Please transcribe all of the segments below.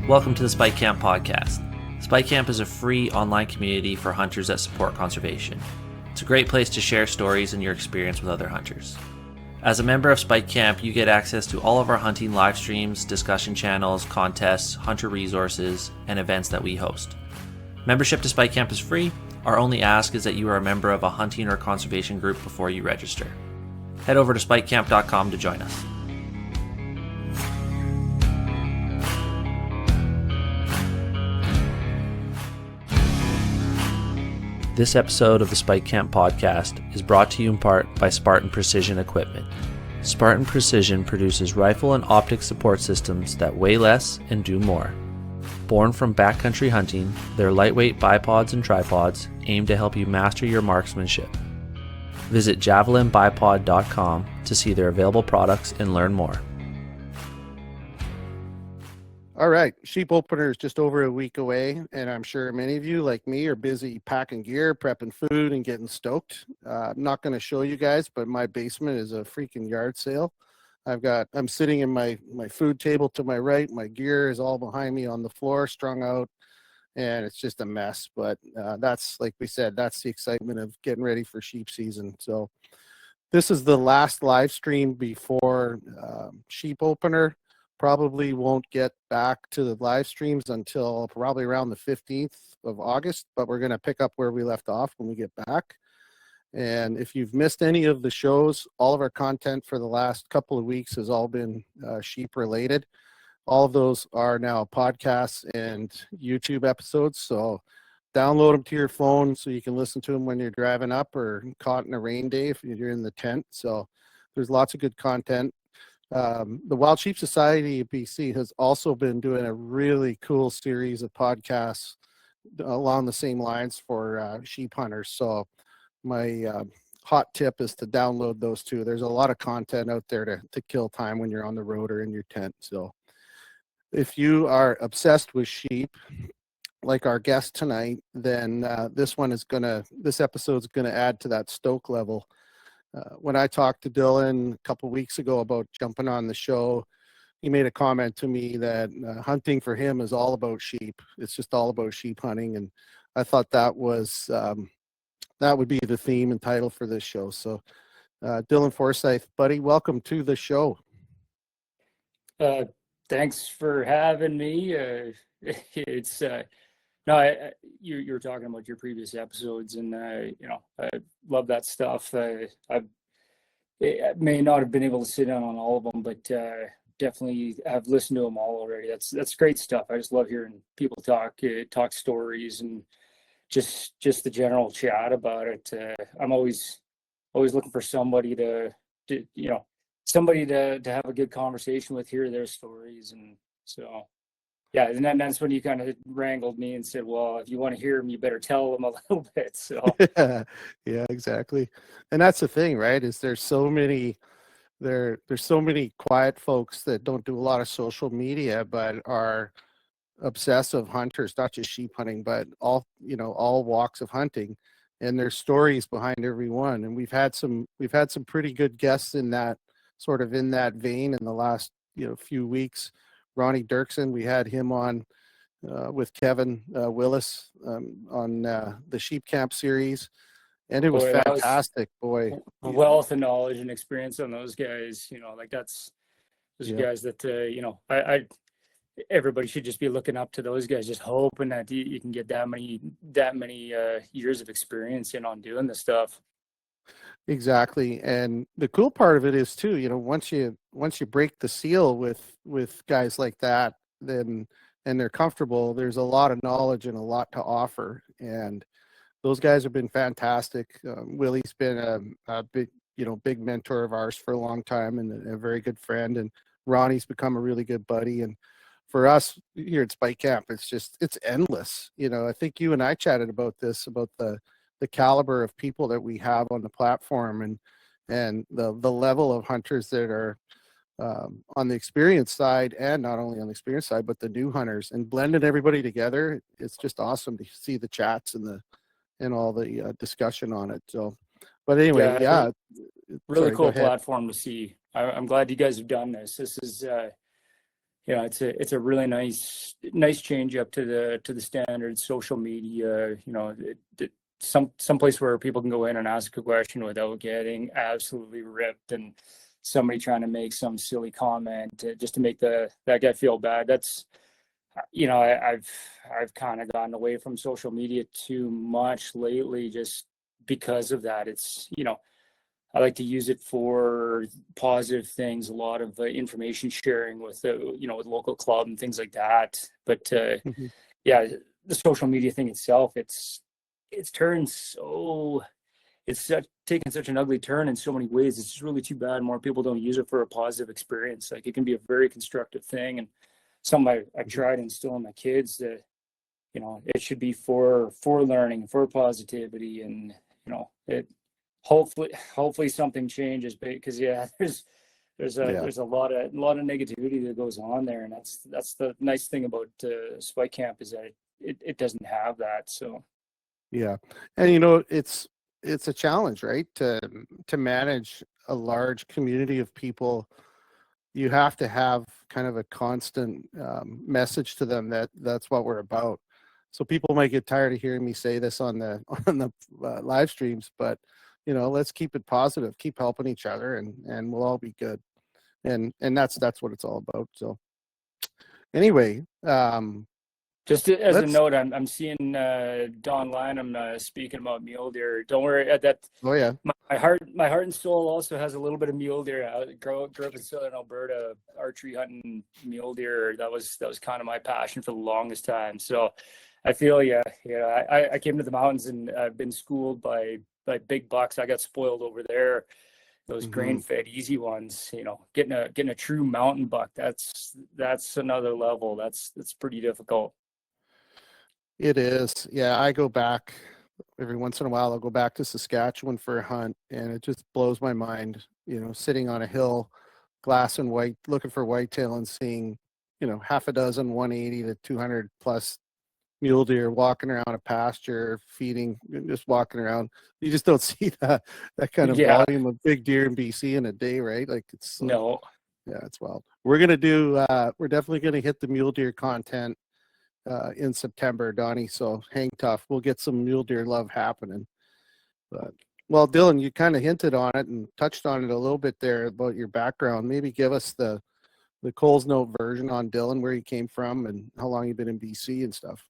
Welcome to the Spike Camp podcast. Spike Camp is a free online community for hunters that support conservation. It's a great place to share stories and your experience with other hunters. As a member of Spike Camp, you get access to all of our hunting live streams, discussion channels, contests, hunter resources, and events that we host. Membership to Spike Camp is free. Our only ask is that you are a member of a hunting or conservation group before you register. Head over to spikecamp.com to join us. This episode of the Spike Camp podcast is brought to you in part by Spartan Precision Equipment. Spartan Precision produces rifle and optic support systems that weigh less and do more. Born from backcountry hunting, their lightweight bipods and tripods aim to help you master your marksmanship. Visit javelinbipod.com to see their available products and learn more. All right, sheep opener is just over a week away, and I'm sure many of you, like me, are busy packing gear, prepping food, and getting stoked. I'm not going to show you guys, but my basement is a freaking yard sale. I'm sitting in my food table to my right. My gear is all behind me on the floor, strung out, and it's just a mess. But that's, like we said, that's the excitement of getting ready for sheep season. So this is the last live stream before sheep opener. Probably won't get back to the live streams until probably around the 15th of August, but we're going to pick up where we left off when we get back. And if you've missed any of the shows, all of our content for the last couple of weeks has all been sheep related. All of those are now podcasts and YouTube episodes. So download them to your phone so you can listen to them when you're driving up or caught in a rain day if you're in the tent. So there's lots of good content. The Wild Sheep Society of BC has also been doing a really cool series of podcasts along the same lines for sheep hunters. So my hot tip is to download those two. There's a lot of content out there to kill time when you're on the road or in your tent. So if you are obsessed with sheep, like our guest tonight, then this episode's gonna add to that stoke level. When I talked to Dylan a couple weeks ago about jumping on the show, he made a comment to me that hunting for him is all about sheep. It's just all about sheep hunting, and I thought that was that would be the theme and title for this show. So, Dylan Forsyth, buddy, welcome to the show. Thanks for having me. It's you were talking about your previous episodes, and I love that stuff. I may not have been able to sit in on all of them, but definitely have listened to them all already. That's great stuff. I just love hearing people talk stories and just the general chat about it. I'm always looking for somebody to have a good conversation with, hear their stories, and so. Yeah, and then that's when you kind of wrangled me and said, well, if you want to hear them, you better tell them a little bit. So yeah, exactly. And that's the thing, right? Is there's so many quiet folks that don't do a lot of social media, but are obsessive hunters, not just sheep hunting, but all walks of hunting. And there's stories behind every one. And we've had some pretty good guests in that vein in the last few weeks. Ronnie Dirksen, we had him on with Kevin Willis on the Sheep Camp series, and it was fantastic. Wealth of knowledge and experience on those guys. Those guys that everybody should just be looking up to those guys, just hoping that you can get that many years of experience on doing this stuff. Exactly. And the cool part of it is too, once you break the seal with guys like that, and they're comfortable, there's a lot of knowledge and a lot to offer. And those guys have been fantastic. Willie's been a big mentor of ours for a long time and a very good friend. And Ronnie's become a really good buddy. And for us here at Spike Camp, it's endless. I think you and I chatted about this, about the caliber of people that we have on the platform and the level of hunters that are on the experience side, and not only on the experience side, but the new hunters, and blending everybody together. It's just awesome to see the chats and all the discussion on it. So, but anyway, really cool platform to see. I'm glad you guys have done this. This is it's a really nice change up to the standard social media. Some place where people can go in and ask a question without getting absolutely ripped and somebody trying to make some silly comment just to make that guy feel bad. That's I've kind of gotten away from social media too much lately just because of that. It's I like to use it for positive things, a lot of information sharing with with local club and things like that. But Mhm. yeah, the social media thing itself, it's turned so taken such an ugly turn in so many ways. It's just really too bad more people don't use it for a positive experience. Like, it can be a very constructive thing, and something I try to instill in my kids that it should be for learning, for positivity, and it hopefully something changes, because Yeah. there's a lot of negativity that goes on there, and that's the nice thing about Spike Camp, is that it doesn't have that. So Yeah. And it's a challenge, right? To manage a large community of people, you have to have kind of a constant message to them that that's what we're about. So people might get tired of hearing me say this on the live streams, but let's keep it positive, keep helping each other, and we'll all be good. And that's what it's all about. So anyway, just as a let's. note, I'm seeing Don Lanham speaking about mule deer. Don't worry, that Oh yeah. my heart and soul also has a little bit of mule deer. I grew up in southern Alberta, archery hunting mule deer. That was kind of my passion for the longest time. So I feel I came to the mountains, and I've been schooled by big bucks. I got spoiled over there. Those Mhm. grain-fed easy ones, getting a true mountain buck, that's another level. That's pretty difficult. It is. Yeah, I go back every once in a while. I'll go back to Saskatchewan for a hunt, and it just blows my mind, sitting on a hill, glass and white, looking for whitetail and seeing, half a dozen 180 to 200 plus mule deer walking around a pasture, feeding, just walking around. You just don't see that kind of Yeah, volume of big deer in BC in a day, right? Like, it's no. yeah, it's wild. We're definitely gonna hit the mule deer content in September, Donnie. So hang tough. We'll get some mule deer love happening. But well, Dylan, you kind of hinted on it and touched on it a little bit there about your background. Maybe give us the Coles Note version on Dylan, where he came from and how long you've been in BC and stuff.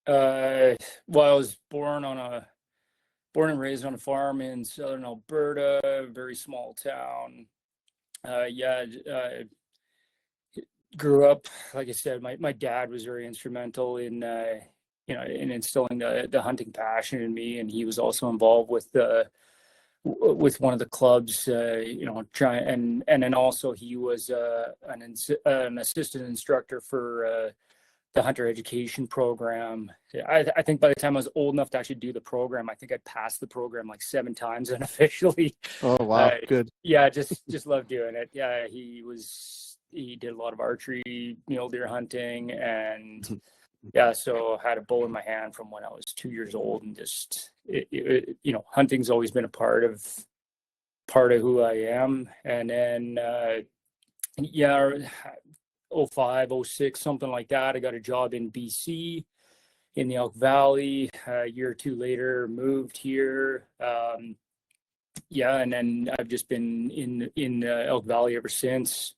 Well, I was born and raised on a farm in southern Alberta, very small town. Yeah, grew up, like I said, my dad was very instrumental in in instilling the hunting passion in me, and he was also involved with one of the clubs, trying, and then also he was an assistant instructor for the hunter education program. I think by the time I was old enough to actually do the program, I think I'd passed the program like 7 times unofficially. Oh wow, good. Yeah, just love doing it. Yeah, he did a lot of archery, mule deer hunting, and yeah, so I had a bow in my hand from when I was 2 years old, and just hunting's always been a part of who I am. And then yeah, 05, 06, something like that, I got a job in BC in the Elk Valley. A year or two later, moved here. Yeah, and then I've just been in Elk Valley ever since.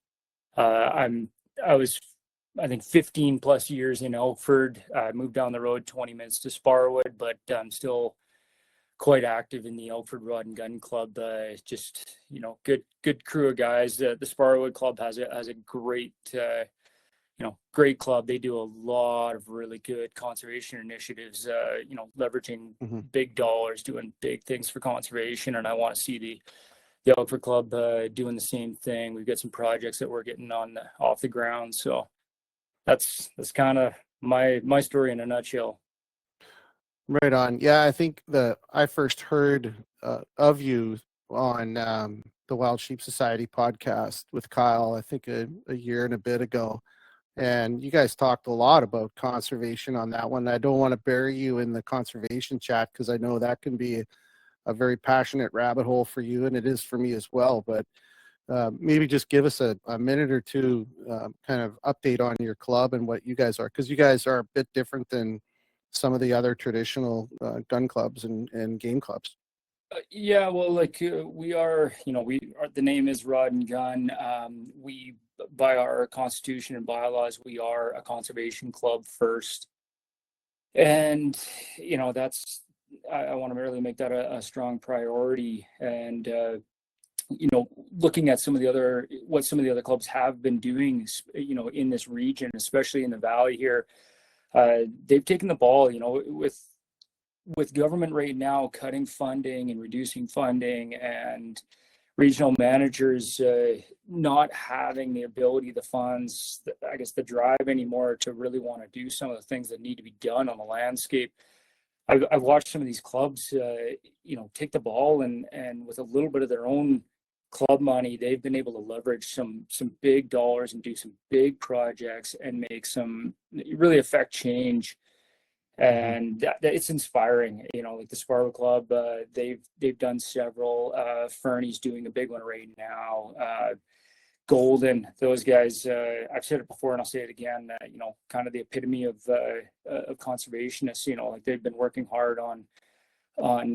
I was, I think, 15 plus years in Elkford. I moved down the road 20 minutes to Sparwood, but I'm still quite active in the Elkford Rod and Gun Club. Just good crew of guys. The Sparwood Club has a great great club. They do a lot of really good conservation initiatives. Leveraging Mhm. big dollars, doing big things for conservation, and I want to see the Elkford Club doing the same thing. We've got some projects that we're getting off the ground. So that's kind of my story in a nutshell. Right on. Yeah, I think I first heard of you on the Wild Sheep Society podcast with Kyle, I think a year and a bit ago. And you guys talked a lot about conservation on that one. I don't want to bury you in the conservation chat because I know that can be a very passionate rabbit hole for you, and it is for me as well. But maybe just give us a minute or two kind of update on your club and what you guys are, because you guys are a bit different than some of the other traditional gun clubs and game clubs. Yeah, well, like we are, the name is Rod and Gun. We, by our constitution and bylaws, we are a conservation club first. And, that's, I want to really make that a strong priority. And, looking at what some of the other clubs have been doing, in this region, especially in the valley here, they've taken the ball, with government right now cutting funding and reducing funding, and regional managers not having the ability, the funds, I guess the drive anymore to really want to do some of the things that need to be done on the landscape. I've watched some of these clubs, take the ball and with a little bit of their own club money, they've been able to leverage some big dollars and do some big projects and make really affect change. And that it's inspiring, like the Sparrow Club, they've done several. Fernie's doing a big one right now. Golden, those guys, I've said it before and I'll say it again, kind of the epitome of conservationists, like they've been working hard on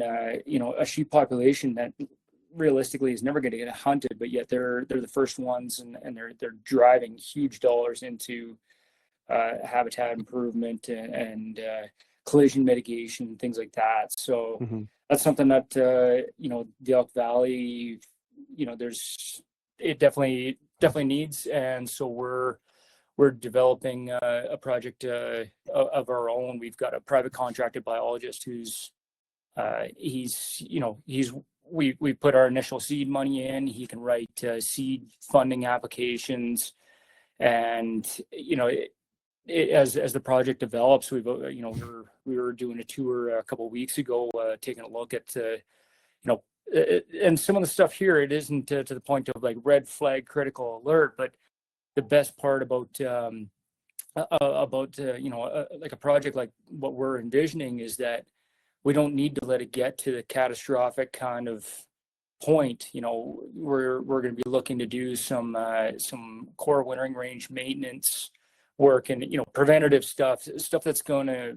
a sheep population that realistically is never going to get hunted, but yet they're the first ones, and they're driving huge dollars into habitat improvement and collision mitigation, things like that. So that's something that the Elk Valley, it definitely needs. And so we're developing a project of our own. We've got a private contracted biologist who's we put our initial seed money in. He can write seed funding applications, and as the project develops, we were doing a tour a couple of weeks ago, taking a look at and some of the stuff here, it isn't to the point of like red flag critical alert, but the best part about like a project like what we're envisioning is that we don't need to let it get to the catastrophic kind of point. We're going to be looking to do some core wintering range maintenance work and preventative stuff that's gonna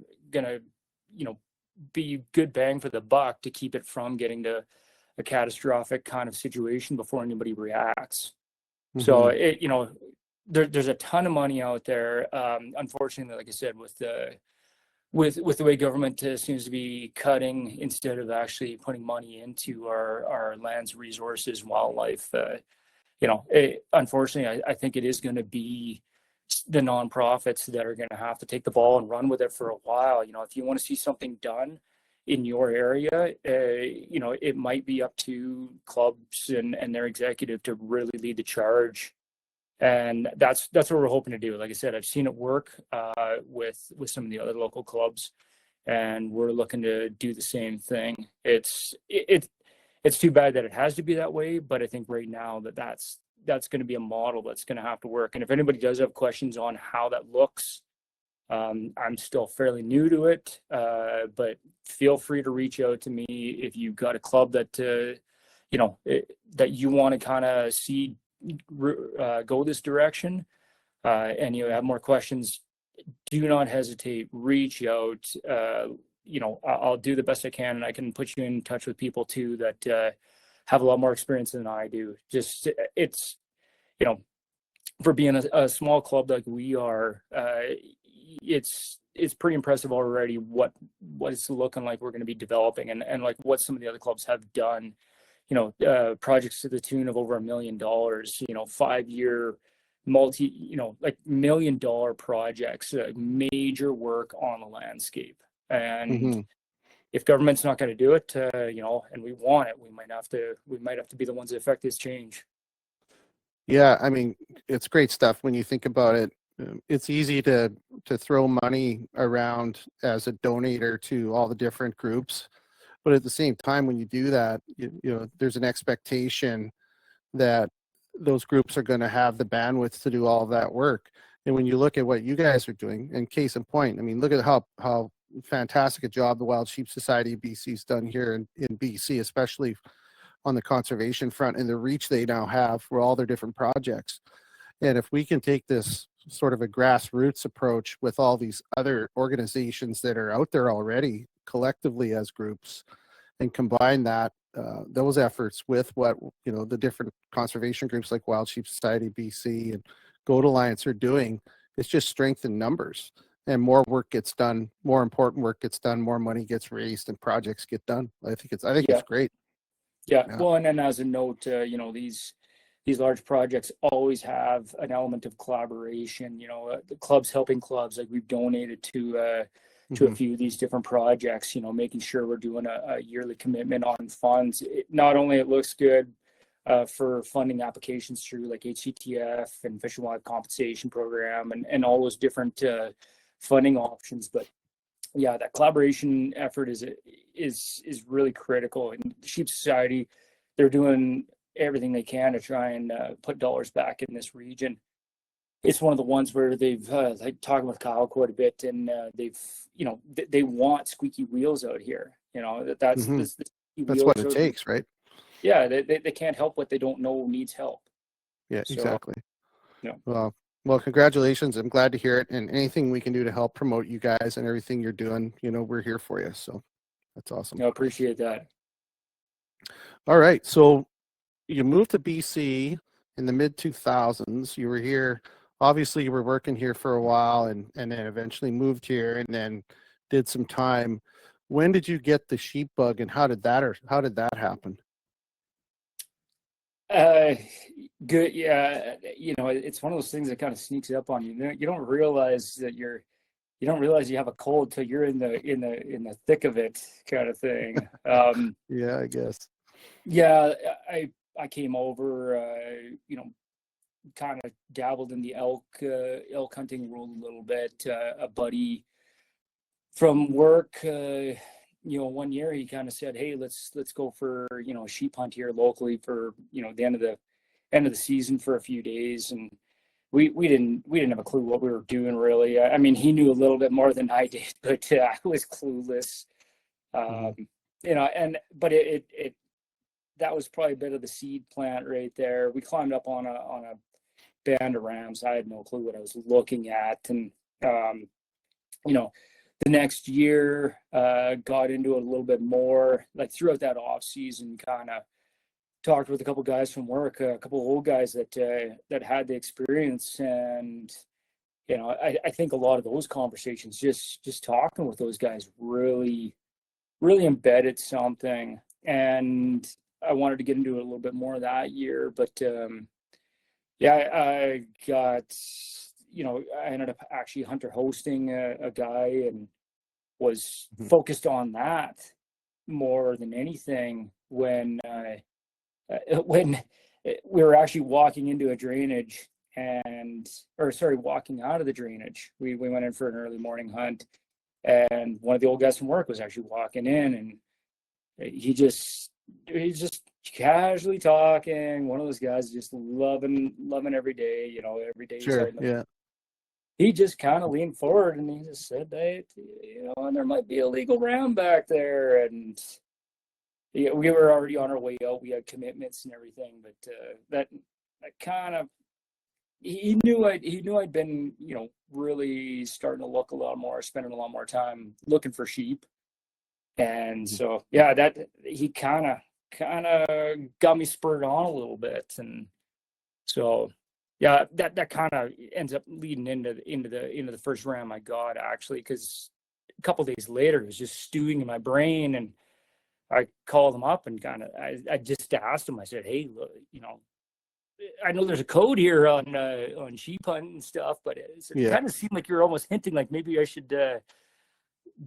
be good bang for the buck to keep it from getting to a catastrophic kind of situation before anybody reacts. So there's a ton of money out there. Unfortunately, like I said, with the way government seems to be cutting instead of actually putting money into our lands, resources, wildlife, unfortunately, I think it is going to be the nonprofits that are going to have to take the ball and run with it for a while. If you want to see something done in your area, it might be up to clubs and their executive to really lead the charge. And that's what we're hoping to do. Like I said, I've seen it work with some of the other local clubs, and we're looking to do the same thing. It's too bad that it has to be that way, but I think right now that's going to be a model that's going to have to work. And if anybody does have questions on how that looks, I'm still fairly new to it, but feel free to reach out to me if you've got a club that that you want to kind of see go this direction, and you have more questions. Do not hesitate. Reach out. I'll do the best I can, and I can put you in touch with people too that have a lot more experience than I do. Just it's for being a small club like we are, it's pretty impressive already what it's looking like we're going to be developing, and like what some of the other clubs have done. Projects to the tune of over $1 million. 5-year like $1 million projects, major work on the landscape. And if government's not going to do it, and we want it, we might have to be the ones that affect this change. Yeah, I mean, it's great stuff when you think about it. It's easy to throw money around as a donator to all the different groups, but at the same time, when you do that, there's an expectation that those groups are going to have the bandwidth to do all of that work. And when you look at what you guys are doing, and case in point, I mean, look at how fantastic a job the Wild Sheep Society of BC's done here in BC, especially on the conservation front and the reach they now have for all their different projects. And if we can take this sort of a grassroots approach with all these other organizations that are out there already collectively as groups, and combine that those efforts with what the different conservation groups like Wild Sheep Society BC and Goat Alliance are doing, it's just strength in numbers, and more work gets done, more important work gets done, more money gets raised, and projects get done. I think it's great. Yeah. Well, and then as a note, these large projects always have an element of collaboration. The clubs helping clubs. Like we've donated to a few of these different projects. Making sure we're doing a yearly commitment on funds. Not only it looks good for funding applications through like HCTF and Fish and Wildlife Compensation Program and all those different funding options, but yeah, that collaboration effort is really critical. And the Sheep Society, they're doing everything they can to try and put dollars back in this region. It's one of the ones where they've like talking with Kyle quite a bit, and they want squeaky wheels out here. That's what it takes, right? Yeah, they can't help what they don't know needs help. Yeah, exactly. Well, congratulations. I'm glad to hear it. And anything we can do to help promote you guys and everything you're doing, we're here for you. So that's awesome. I appreciate that. All right. So you moved to BC in the mid 2000s. You were here. Obviously, you were working here for a while and then eventually moved here and then did some time. When did you get the sheep bug, and how did that happen? Good. Yeah. It's one of those things that kind of sneaks up on you. You don't realize that you don't realize you have a cold till you're in the thick of it, kind of thing. Yeah, I guess. Yeah. I came over, kind of dabbled in the elk hunting world a little bit. A buddy from work, one year he kind of said, "Hey, let's go for a sheep hunt here locally for the end of the season for a few days." And we didn't have a clue what we were doing really. I mean, he knew a little bit more than I did, but I was clueless. But it that was probably a bit of the seed plant right there. We climbed up on a band of rams. I had no clue what I was looking at, and the next year got into it a little bit more. Like throughout that off season, kind of talked with a couple guys from work, a couple of old guys that had the experience, and I think a lot of those conversations, just talking with those guys, really embedded something. And I wanted to get into it a little bit more that year, but I got, I ended up actually hunter hosting a guy and was focused on that more than anything when we were actually walking into a drainage walking out of the drainage. We went in for an early morning hunt, and one of the old guys from work was actually walking in, and he's just casually talking. One of those guys just loving every day, every day. Sure. Yeah. He just kind of leaned forward and he just said, "Hey, and there might be a legal ram back there." And we were already on our way out. We had commitments and everything, but that kind of, he knew I'd been, really starting to look a lot more, spending a lot more time looking for sheep. And so, yeah, that he kind of got me spurred on a little bit. And so, yeah, that kind of ends up leading into the first ram I got, actually, because a couple of days later it was just stewing in my brain, and I called him up and I just asked him. I said, "Hey, look, I know there's a code here on sheep hunting and stuff, but it kind of seemed like you're almost hinting like maybe I should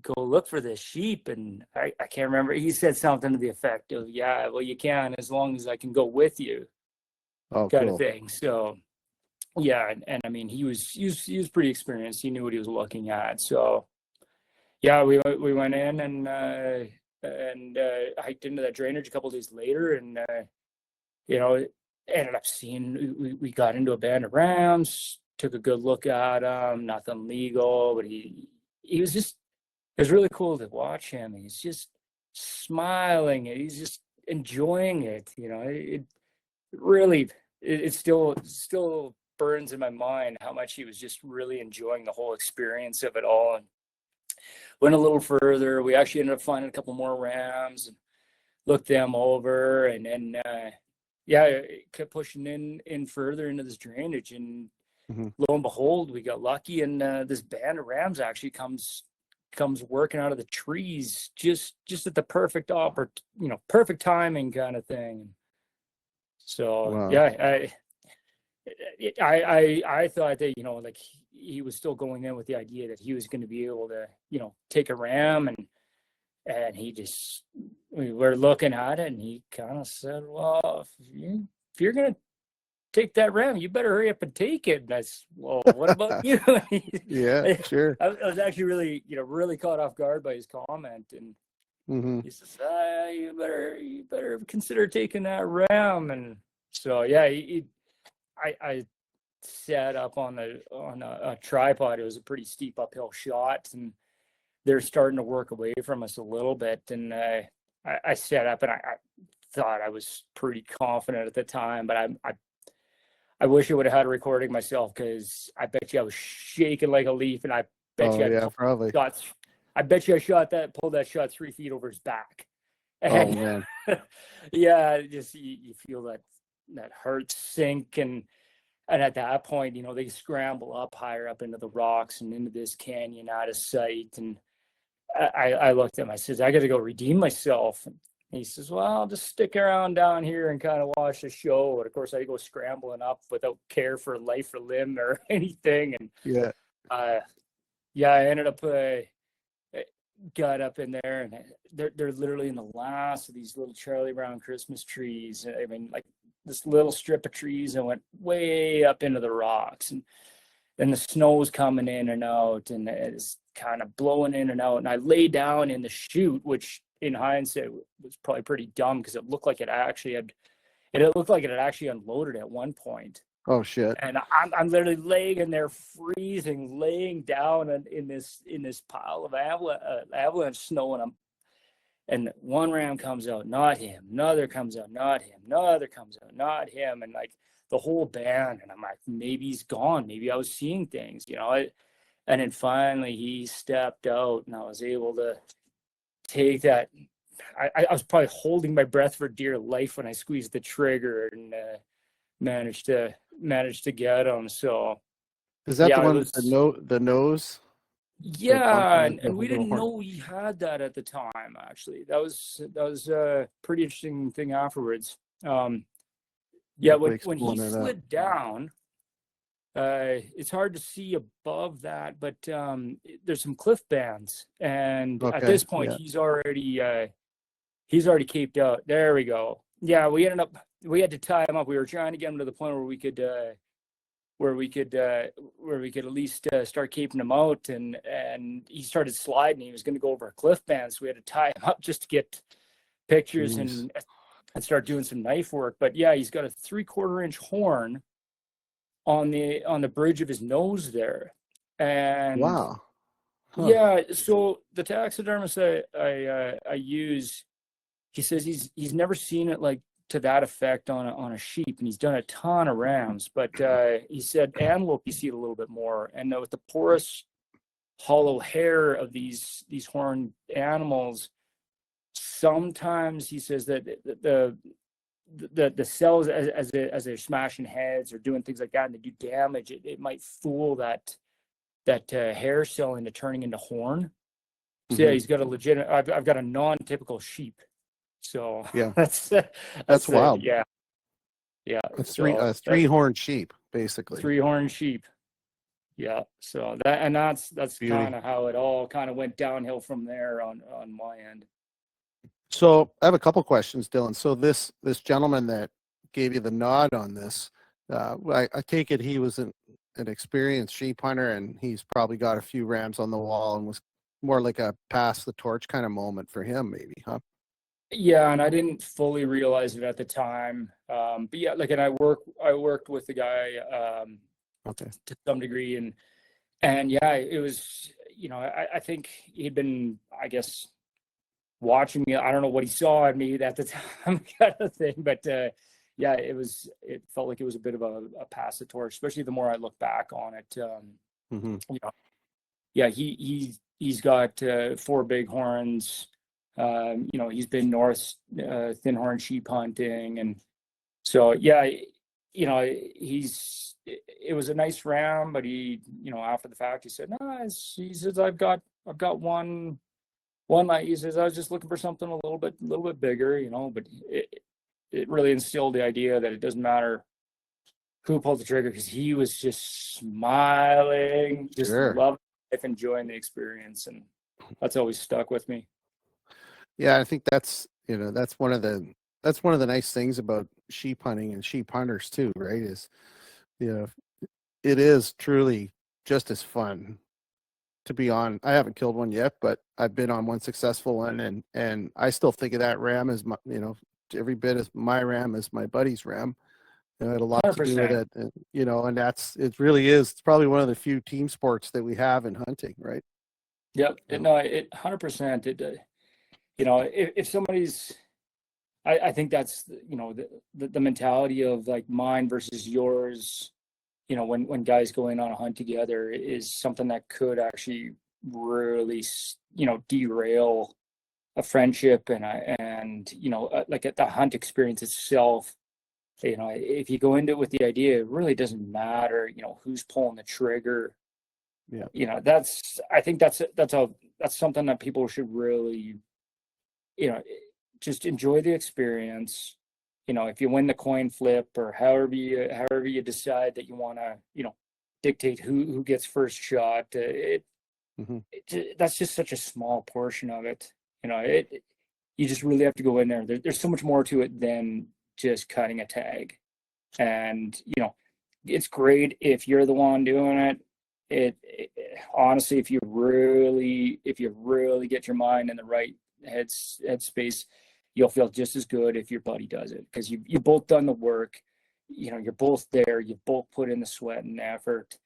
go look for this sheep." And I can't remember. He said something to the effect of, "Yeah, well, you can, as long as I can go with you," kind of thing. So, yeah, and I mean, he was pretty experienced. He knew what he was looking at. So, yeah, we went in and hiked into that drainage a couple of days later, and ended up seeing, we got into a band of rams, took a good look at him. Nothing legal, but he was just, it was really cool to watch him. He's just smiling. He's just enjoying it. It really, it still burns in my mind how much he was just really enjoying the whole experience of it all. And went a little further. We actually ended up finding a couple more rams and looked them over, and then yeah, it kept pushing in further into this drainage, and lo and behold, we got lucky, and this band of rams actually comes working out of the trees just at the perfect perfect timing kind of thing. So Wow. yeah, I thought that like he was still going in with the idea that he was going to be able to take a ram, and we were looking at it, and he kind of said, well, if you're going to take that ram, you better hurry up and take it. And I said, well, what about you? Yeah, sure. I was actually really, really caught off guard by his comment. And he says, you better consider taking that ram. And so, yeah, I sat up on a tripod. It was a pretty steep uphill shot, and they're starting to work away from us a little bit. And I sat up, and I thought I was pretty confident at the time, but I wish I would have had a recording myself, because I bet you I was shaking like a leaf, and I bet probably. I bet you I pulled that shot 3 feet over his back. And, man. Yeah, just you feel that heart sink, and at that point, they scramble up higher up into the rocks and into this canyon out of sight. And I looked at him, I says, I got to go redeem myself. And he says, well, I'll just stick around down here and kind of watch the show. And of course, I go scrambling up without care for life or limb or anything. And I ended up got up in there, and they're literally in the last of these little Charlie Brown Christmas trees. I mean, like this little strip of trees, and went way up into the rocks, and then the snow's coming in and out, and it's kind of blowing in and out. And I lay down in the chute, which in hindsight was probably pretty dumb, because it looked like it looked like it had actually unloaded at one point. Oh shit! And I'm literally laying in there, freezing, laying down in this pile of avalanche snow, and one ram comes out, not him. Another comes out, not him. Another comes out, not him. And like the whole band, and I'm like, maybe he's gone. Maybe I was seeing things, And then finally he stepped out, and I was able to take that. I was probably holding my breath for dear life when I squeezed the trigger, and managed to get him. So is that the one with the nose? Yeah, and we didn't know we had that at the time. Actually, that was a pretty interesting thing afterwards. When he slid down, it's hard to see above that, but there's some cliff bands, and at this point he's already caped out. There we go. Yeah, we had to tie him up. We were trying to get him to the point where we could at least start keeping him out, and he started sliding. He was going to go over a cliff band, so we had to tie him up just to get pictures and start doing some knife work. But yeah, he's got a 3/4 inch horn on the bridge of his nose there. And wow. Yeah, so the taxidermist I use, he says he's never seen it like to that effect on a sheep, and he's done a ton of rams, but he said antelope you see it a little bit more, and with the porous hollow hair of these horned animals, sometimes he says that the cells as they're smashing heads or doing things like that, and they do damage, it might fool that hair cell into turning into horn. So yeah, he's got a legit. I've got a non-typical sheep. So yeah, that's wild. Yeah. It's three-horned sheep, basically. 3-horned sheep. Yeah. So that's kind of how it all kind of went downhill from there on my end. So I have a couple questions, Dylan. So this gentleman that gave you the nod on this, I take it he was an experienced sheep hunter, and he's probably got a few rams on the wall, and was more like a pass the torch kind of moment for him, maybe, huh? Yeah, and I didn't fully realize it at the time. But yeah, and I worked with the guy to some degree, and yeah, it was, I think he'd been, I guess, watching me. I don't know what he saw in me at the time, kind of thing. But yeah, it felt like it was a bit of a pass the torch, especially the more I look back on it. Mm-hmm. You know, yeah, he's got 4 bighorns. You know, he's been north thin horn sheep hunting, and so yeah, you know, it was a nice ram, but he, you know, after the fact, he said, no, he says, I've got one night. He says, I was just looking for something a little bit bigger, you know, but it really instilled the idea that it doesn't matter who pulled the trigger, because he was just smiling, just Sure. loving life, enjoying the experience. And that's always stuck with me. Yeah, I think that's, you know, that's one of the nice things about sheep hunting and sheep hunters too, right? Is, you know, it is truly just as fun to be on. I haven't killed one yet, but I've been on one successful one, and I still think of that ram as my, you know, every bit as my ram as my buddy's ram. You know, it had a lot to do with 100%. it, and, you know, and it really is. It's probably one of the few team sports that we have in hunting, right? Yep. Yeah. No, it 100%. You know, if somebody's, I think that's, you know, the mentality of like mine versus yours, you know, when guys go in on a hunt together, is something that could actually really, you know, derail a friendship. And you know, like at the hunt experience itself, you know, if you go into it with the idea, it really doesn't matter, you know, who's pulling the trigger. Yeah. You know, I think that's something that people should really, you know, just enjoy the experience. You know, if you win the coin flip, or however you decide that you want to, you know, dictate who gets first shot, Mm-hmm. that's just such a small portion of it. You know, you just really have to go in there. There's so much more to it than just cutting a tag. And you know, it's great if you're the one doing it. Honestly, if you really get your mind in the right headspace, you'll feel just as good if your buddy does it, because you both done the work. You know, you're both there. You've both put in the sweat and effort.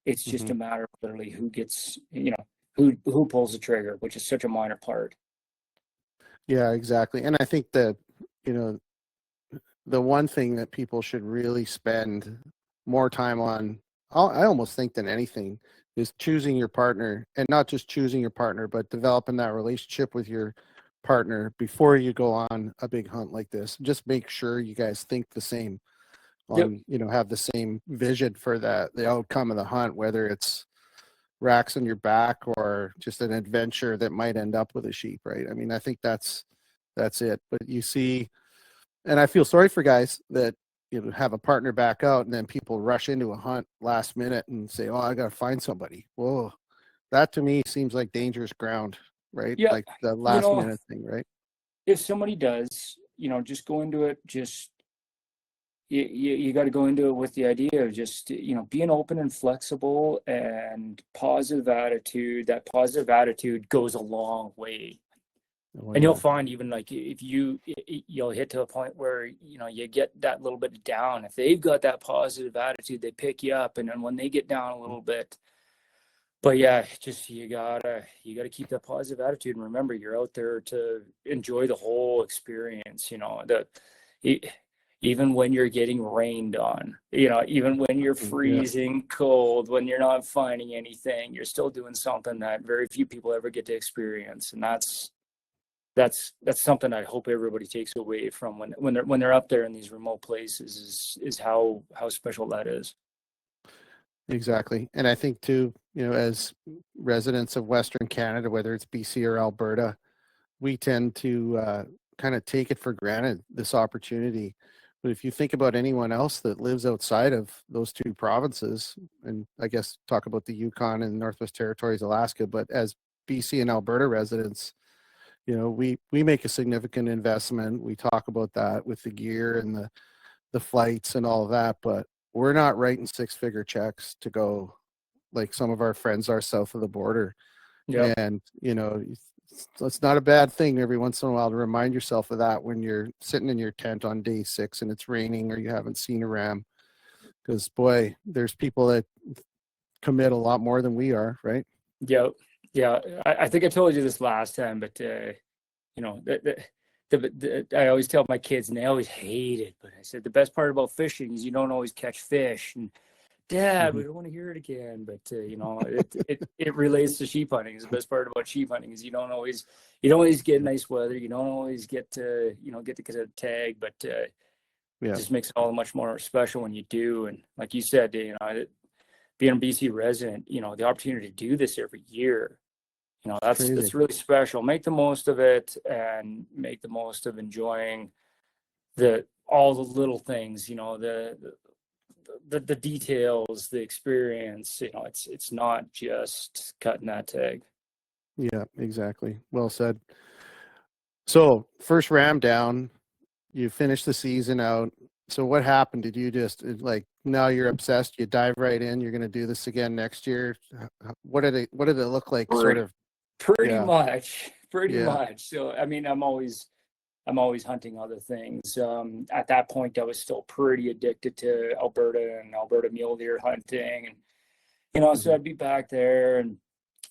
It's just Mm-hmm. a matter of literally who gets, you know, who pulls the trigger, which is such a minor part. Yeah, exactly. And I think that, you know, the one thing that people should really spend more time on, I almost think than anything, is choosing your partner, and not just choosing your partner, but developing that relationship with your partner before you go on a big hunt like this. Just make sure you guys think the same Yep. on, you know, have the same vision for the outcome of the hunt, whether it's racks on your back or just an adventure that might end up with a sheep, right? I mean, I think that's it. But you see, and I feel sorry for guys that, you know, have a partner back out and then people rush into a hunt last minute and say, "Oh, I got to find somebody." Whoa, that to me seems like dangerous ground, right? Yeah. Like the You last know, minute thing, right? if somebody does, you know, just go into it, just you got to go into it with the idea of just, you know, being open and flexible and positive attitude. That positive attitude goes a long way. Oh And you'll yeah. find, even like if you'll hit to a point where, you know, you get that little bit down. If they've got that positive attitude, they pick you up. And then when they get down a little bit, but yeah, just you gotta keep that positive attitude, and remember, you're out there to enjoy the whole experience. You know, e- even when you're getting rained on, you know, even when you're Yeah, freezing cold, when you're not finding anything, you're still doing something that very few people ever get to experience. And that's something I hope everybody takes away from when they're up there in these remote places, is how special that is. exactly. And I think too, you know, as residents of Western Canada, whether it's BC or Alberta, we tend to kind of take it for granted, this opportunity. But if you think about anyone else that lives outside of those two provinces, and I guess talk about the Yukon and Northwest Territories, Alaska, but as BC and Alberta residents, you know, we make a significant investment. We talk about that with the gear and the flights and all of that, but we're not writing six-figure checks to go like some of our friends are south of the border. Yep. And, you know, it's not a bad thing every once in a while to remind yourself of that when you're sitting in your tent on day 6 and it's raining or you haven't seen a ram. Because, boy, there's people that commit a lot more than we are, right? Yep. Yeah. I think I told you this last time, but you know, I always tell my kids, and they always hate it, but I said the best part about fishing is you don't always catch fish. And Dad, we don't want to hear it again, but you know, it relates to sheep hunting. It's the best part about sheep hunting is you don't always get nice weather. You don't always get to get a tag, but it just makes it all much more special when you do. And like you said, you know, being a BC resident, you know, the opportunity to do this every year, you know, that's really special. Make the most of it, and make the most of enjoying all the little things, you know, the details, the experience. You know, it's not just cutting that tag. Yeah, exactly. Well said. So first ram down, you finished the season out. So what happened? Did you just like, now you're obsessed, you dive right in, you're going to do this again next year? What did it look like? Pretty much. So, I mean, I'm always hunting other things. At that point I was still pretty addicted to Alberta mule deer hunting, and, you know, so I'd be back there,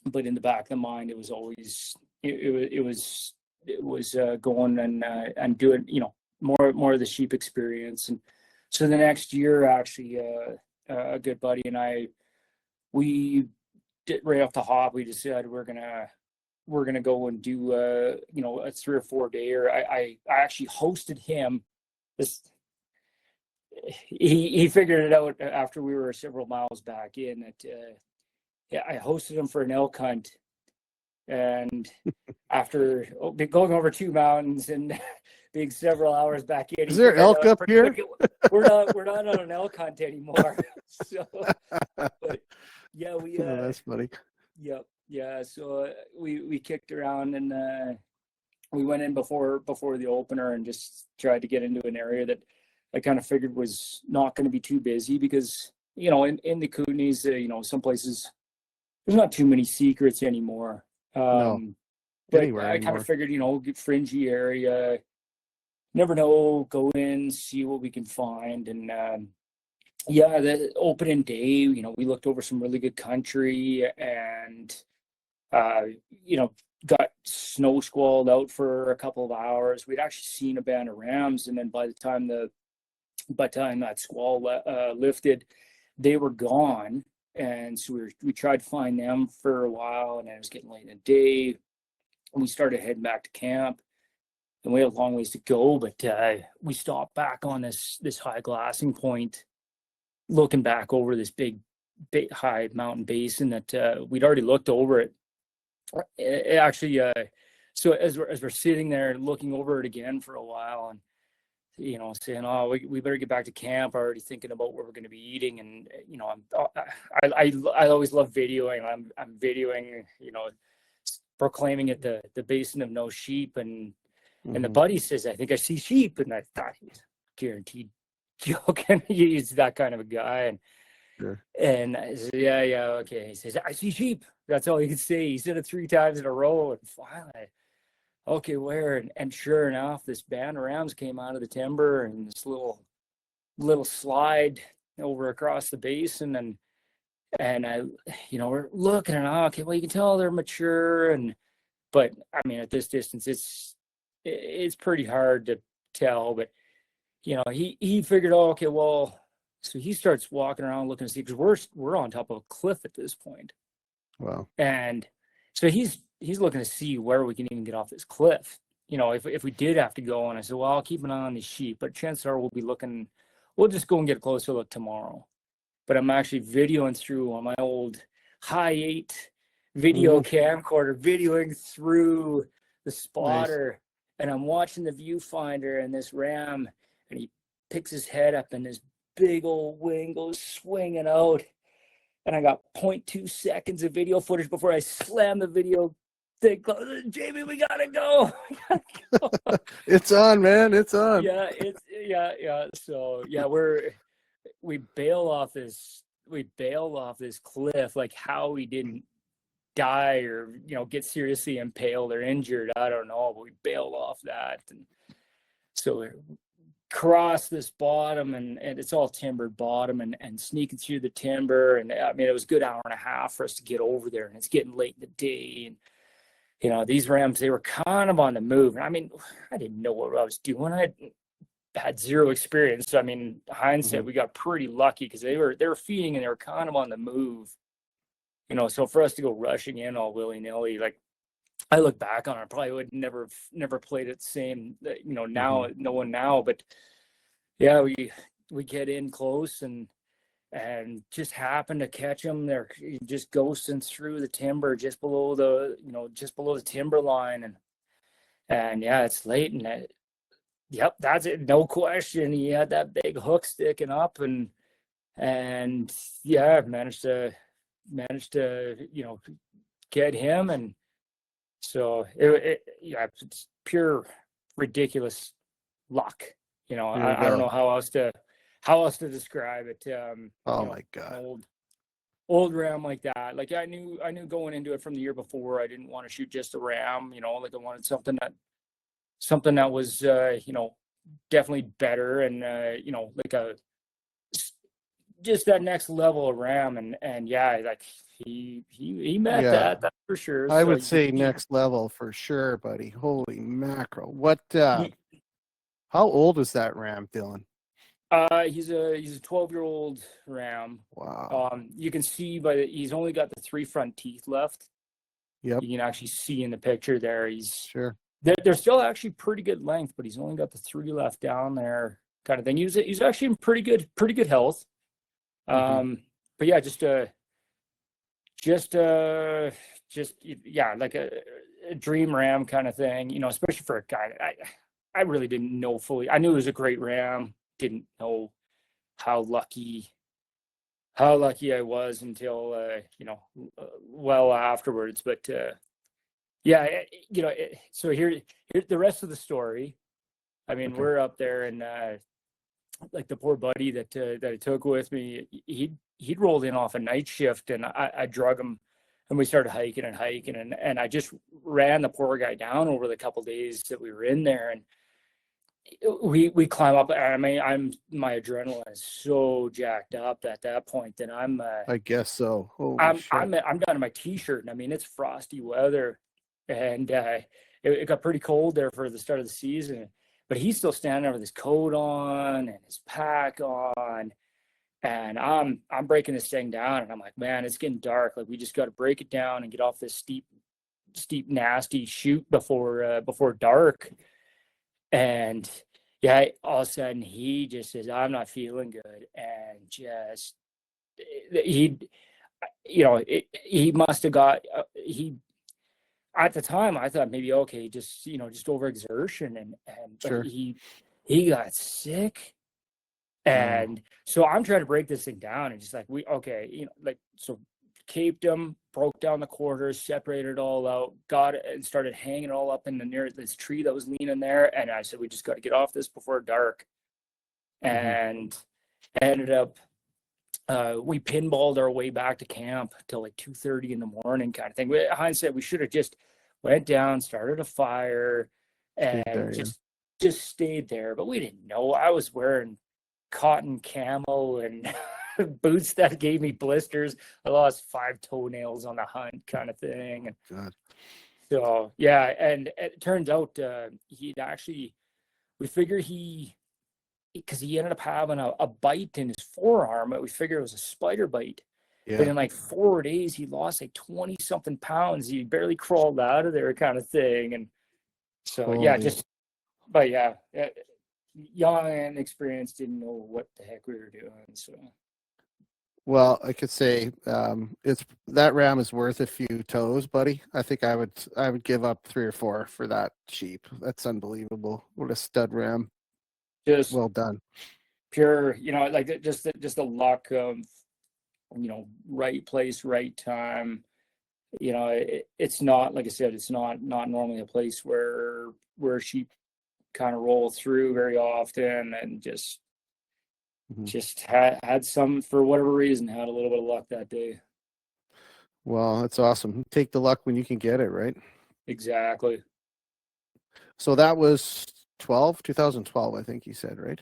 but in the back of the mind, it was always, it was going and doing, you know, more of the sheep experience. And so the next year, actually, a good buddy and I, we did right off the hop, we decided we're gonna go and do you know, a 3 or 4 day. Or I actually hosted him. He figured it out after we were several miles back in that I hosted him for an elk hunt. And after going over 2 mountains and being several hours back in, is there elk up here? We're not on an elk hunt anymore. So, but yeah, that's funny. Yep. Yeah. So we kicked around, and we went in before the opener and just tried to get into an area that I kind of figured was not going to be too busy, because, you know, in the Kootenays, you know, some places there's not too many secrets anymore. No, but I kind of figured, you know, fringy area, never know, go in, see what we can find. And yeah, the opening day, you know, we looked over some really good country, and you know, got snow squalled out for a couple of hours. We'd actually seen a band of rams, and then by the time that squall lifted, they were gone. And so we tried to find them for a while, and it was getting late in the day, and we started heading back to camp. And we had a long ways to go, but we stopped back on this high glassing point, looking back over this big high mountain basin that we'd already looked over it. Actually, so as we're sitting there looking over it again for a while, and, you know, saying, oh, we better get back to camp, already thinking about what we're going to be eating. And, you know, I always love videoing. I'm videoing, you know, proclaiming it the basin of no sheep, and the buddy says, I think I see sheep, and I thought he's guaranteed joking. He's that kind of a guy. And sure. And I said, yeah, okay. He says, I see sheep. That's all he could say. He said it 3 times in a row, and finally, okay, where? And sure enough, this band of rams came out of the timber, and this little slide over across the basin, and I, you know, we're looking, and okay, well, you can tell they're mature, but I mean, at this distance, it's pretty hard to tell. But, you know, he figured, oh, okay, well, so he starts walking around looking to see, because we're on top of a cliff at this point. Wow. And so he's looking to see where we can even get off this cliff, you know, if we did have to go. And I said, well, I'll keep an eye on these sheep, but chances are we'll just go and get a closer look tomorrow. But I'm actually videoing through on my old high 8 video camcorder, videoing through the spotter. Nice. And I'm watching the viewfinder, and this ram, and he picks his head up, and this big old wing goes swinging out. And I got 0.2 seconds of video footage before I slam the video thing. Jamie, we gotta go. It's on, man. It's on. Yeah, yeah. So yeah, we bailed off this cliff. Like, how we didn't die or, you know, get seriously impaled or injured, I don't know, but we bailed off that. And so cross this bottom, and it's all timbered bottom, and sneaking through the timber. And I mean, it was a good hour and a half for us to get over there, and it's getting late in the day. And these rams, they were kind of on the move. And I mean, I didn't know what I was doing. I had zero experience. So, I mean, hindsight, we got pretty lucky because they were feeding and they were kind of on the move. So for us to go rushing in all willy-nilly, like I look back on it, I probably would never played it the same, now, no one now, but yeah, we get in close and just happen to catch them. They're just ghosting through the timber just below the timber line. And yeah, it's late and yep, that's it. No question. He had that big hook sticking up and yeah, managed to, get him. And so yeah, it's pure ridiculous luck. I don't know how else to describe it. Oh my God. Old ram like that. Like I knew going into it from the year before, I didn't want to shoot just a ram, like I wanted something that was, definitely better and, like just that next level of ram. And yeah, like he met that, that's for sure. I would say next level for sure, buddy. Holy mackerel. How old is that ram, Dylan? He's a 12-year-old ram. Wow. You can see he's only got the 3 front teeth left. Yep. You can actually see in the picture there. Sure. They're still actually pretty good length, but he's only got the 3 left down there, kind of thing. He's actually in pretty good health. But yeah, just yeah, like a dream ram kind of thing, especially for a guy that I really didn't know fully. I knew it was a great ram, didn't know how lucky I was until well afterwards. But yeah, so here the rest of the story. I mean, we're up there and like the poor buddy that I took with me, he'd rolled in off a night shift, and I drug him, and we started hiking and I just ran the poor guy down over the couple days that we were in there. And we climb up. I mean, my adrenaline is so jacked up at that point that I guess so. I'm down to my t-shirt, and I mean, it's frosty weather, and it got pretty cold there for the start of the season. But he's still standing there with his coat on and his pack on, and I'm breaking this thing down, and I'm like, man, it's getting dark. Like, we just got to break it down and get off this steep, nasty chute before dark. And yeah, all of a sudden he just says, I'm not feeling good, and just he must have got at the time I thought maybe okay, just overexertion, and Sure. but he got sick. And so I'm trying to break this thing down, and just like so caped him, broke down the quarters, separated it all out, got it, and started hanging it all up in near this tree that was leaning there. And I said, we just got to get off this before dark. And ended up we pinballed our way back to camp till like 2:30 in the morning, kind of thing. With hindsight, we should have just went down, started a fire, and just stayed there. But we didn't know. I was wearing cotton camo and boots that gave me blisters. I lost 5 toenails on the hunt, kind of thing. And God. so yeah, and it turns out we figured because he ended up having a bite in his forearm, but we figured it was a spider bite. Yeah. But in like 4 days, he lost like 20-something pounds. He barely crawled out of there, kind of thing. And so but yeah, young and experienced, didn't know what the heck we were doing. So, well, I could say that ram is worth a few toes, buddy. I think I would give up 3 or 4 for that sheep. That's unbelievable. What a stud ram. Just well done. Pure, like just the luck of, right place, right time. It's not, like I said, it's not normally a place where sheep kind of roll through very often, and just had some, for whatever reason, had a little bit of luck that day. Well, that's awesome. Take the luck when you can get it, right? Exactly. So that was 2012, I think you said, right?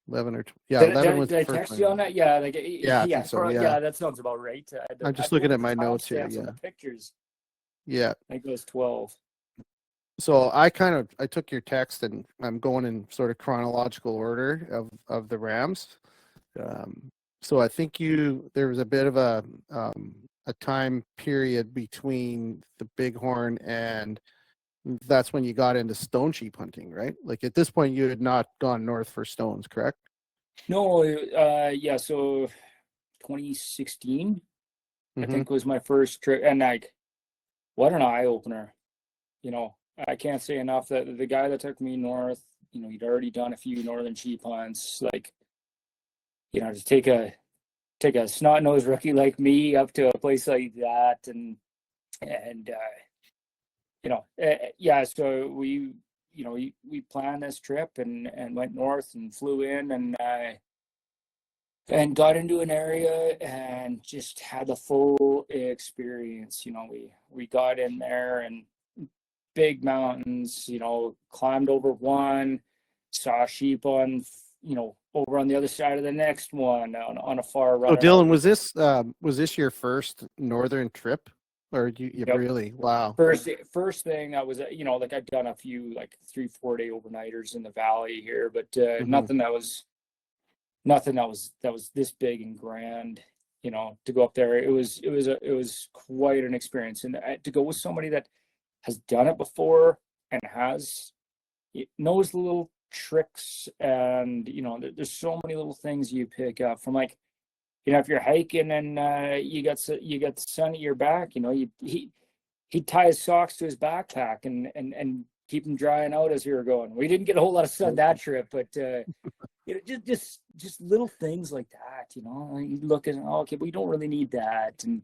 11 or yeah, Did, 11 was did the I first text you one. on that? Yeah, like Yeah, I think so. yeah, Yeah, that sounds about right. I'm I just looking looked at the my notes here. timestamps on Yeah, the pictures. yeah. I think it was 12. So I took your text and I'm going in sort of chronological order of the Rams. Um, so I think there was a bit of a time period between the Bighorn and that's when you got into stone sheep hunting, right? Like at this point, you had not gone north for stones, correct? No, yeah, so 2016, I Mm-hmm. think was my first trip, and like, what an eye opener. You know, I can't say enough that the guy that took me north, you know, he'd already done a few northern sheep hunts. Like, you know, to take a snot-nosed rookie like me up to a place like that, and you know, yeah. So you know, we planned this trip and went north and flew in and got into an area and just had the full experience. You know, we got in there and big mountains, you know, climbed over one, saw sheep on, you know, over on the other side of the next one on a far So running out. Dylan, was this your first northern trip, or you Yep. really? Wow. First thing I was, you know, like I'd done a few like 3-4 day overnighters in the valley here, but Mm-hmm. nothing that was this big and grand, you know, to go up there. It was quite an experience, and to go with somebody that has done it before and knows the little tricks, and you know, there's so many little things you pick up from, like, you know, if you're hiking and you got the sun at your back, you know, he'd tie his socks to his backpack and keep them drying out as we were going. We didn't get a whole lot of sun that trip, but you know, just little things like that. You know, you look at, oh, okay, but we don't really need that, and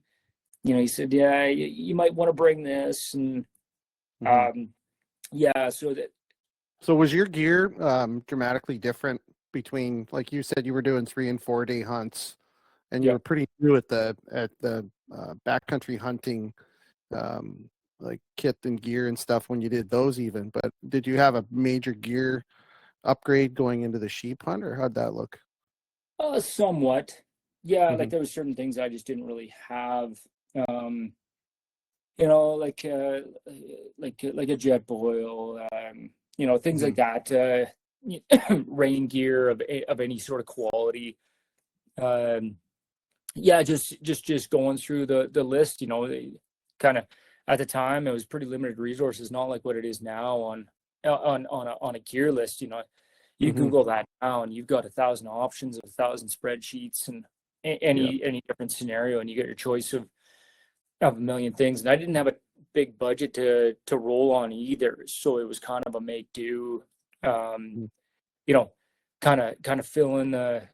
you know, he said, yeah, you might want to bring this, and Mm-hmm. yeah, so that. So was your gear dramatically different between, like you said, you were doing 3 and 4 day hunts, and you Yeah. were pretty new at the backcountry hunting, like kit and gear and stuff when you did those even. But did you have a major gear upgrade going into the sheep hunt, or how'd that look? Somewhat. Yeah, Mm-hmm. like there was certain things I just didn't really have. Um, you know, like a jet boil, you know, things Mm-hmm. like that. Rain gear of any sort of quality. Um, yeah, just going through the list. You know, kind of at the time it was pretty limited resources, not like what it is now on a gear list. You know, you Mm-hmm. Google that now and you've got 1,000 options, 1,000 spreadsheets, and Yeah. any different scenario, and you get your choice of a million things. And I didn't have a big budget to roll on either, so it was kind of a make do. Um, you know, kind of fill in the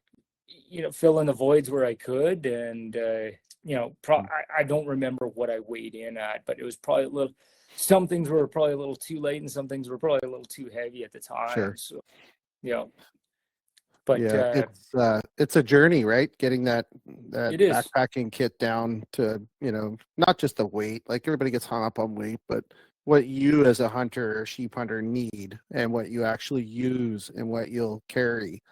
voids where I could, and you know, I don't remember what I weighed in at, but it was probably a little. Some things were probably a little too late, and some things were probably a little too heavy at the time. Sure. So, yeah, but Yeah, it's a journey, right? Getting that it is. backpacking kit down to, not just the weight. Like everybody gets hung up on weight, but what you as a hunter or sheep hunter need and what you actually use and what you'll carry.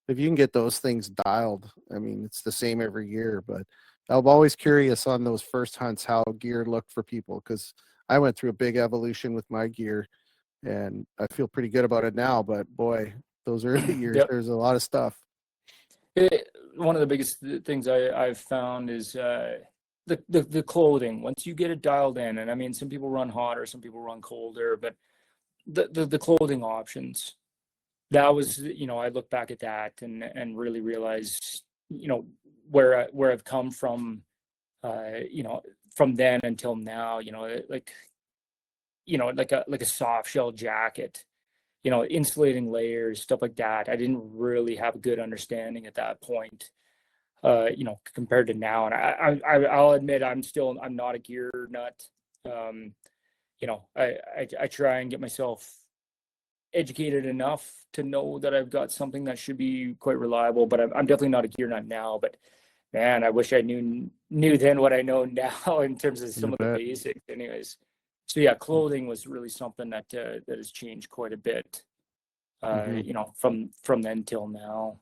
If you can get those things dialed, I mean, it's the same every year, but I'm always curious on those first hunts how gear looked for people, because I went through a big evolution with my gear and I feel pretty good about it now, but boy, those early years, Yep. there's a lot of stuff. One of the biggest things I've found is the clothing. Once you get it dialed in, and I mean, some people run hotter, some people run colder, but the clothing options. That was, you know, I look back at that and really realize, you know, where I've come from, you know, from then until now. You know, like a soft shell jacket, you know, insulating layers, stuff like that. I didn't really have a good understanding at that point, you know, compared to now. And I'll admit I'm not a gear nut. Um, you know, I try and get myself educated enough to know that I've got something that should be quite reliable, but I'm definitely not a gear nut now. But man, I wish I knew then what I know now in terms of some You of the bet. basics. Anyways, so yeah, clothing was really something that has changed quite a bit. Mm-hmm. You know, from then till now.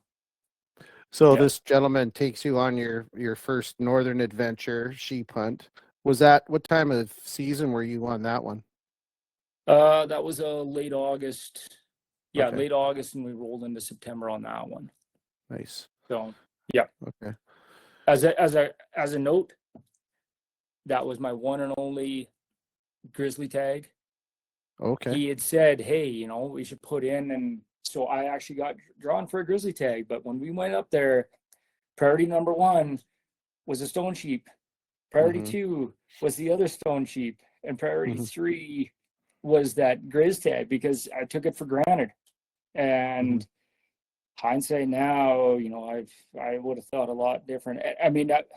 So Yeah. this gentleman takes you on your first northern adventure sheep hunt. Was that what time of season were you on that one? That was a late August. Yeah, Okay, late August, and we rolled into September on that one. nice. So yeah. Okay, As a note, that was my one and only grizzly tag. okay. He had said, "Hey, we should put in," and so I actually got drawn for a grizzly tag. But when we went up there, priority number one was a stone sheep. Priority Mm-hmm. two was the other stone sheep, and priority Mm-hmm. three was that grizz tag because I took it for granted. Mm-hmm. And hindsight now, I would have thought a lot different. I mean, that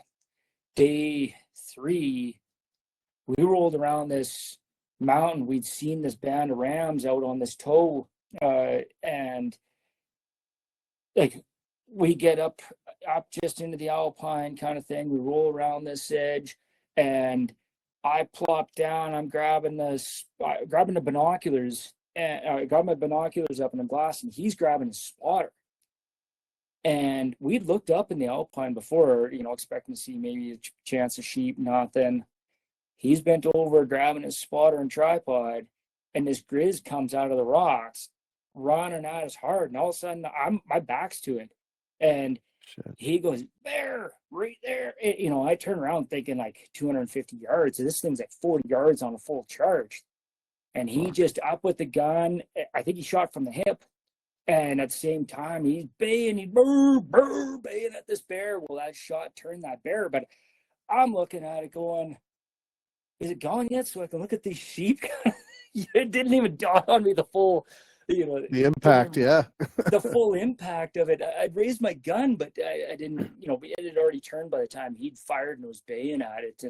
day three, we rolled around this mountain. We'd seen this band of rams out on this toe, and like we get up just into the alpine kind of thing. We roll around this edge, and I plop down. I'm grabbing the binoculars, and I got my binoculars up in the glass, and he's grabbing his spotter. And we'd looked up in the alpine before, expecting to see maybe a chance of sheep. Nothing. He's bent over, grabbing his spotter and tripod, and this grizz comes out of the rocks, running at us hard. And all of a sudden, my back's to it, and Shit. he goes, "Bear, right there!" I turn around thinking like 250 yards. This thing's like 40 yards on a full charge, and he Fuck. just up with the gun. I think he shot from the hip. And at the same time, he's baying, baying at this bear. Well, that shot turned that bear, but I'm looking at it going, is it gone yet? So I can look at these sheep. It didn't even dawn on me the full, The impact, yeah. the full impact of it. I'd raised my gun, but I didn't, it had already turned by the time he'd fired and was baying at it.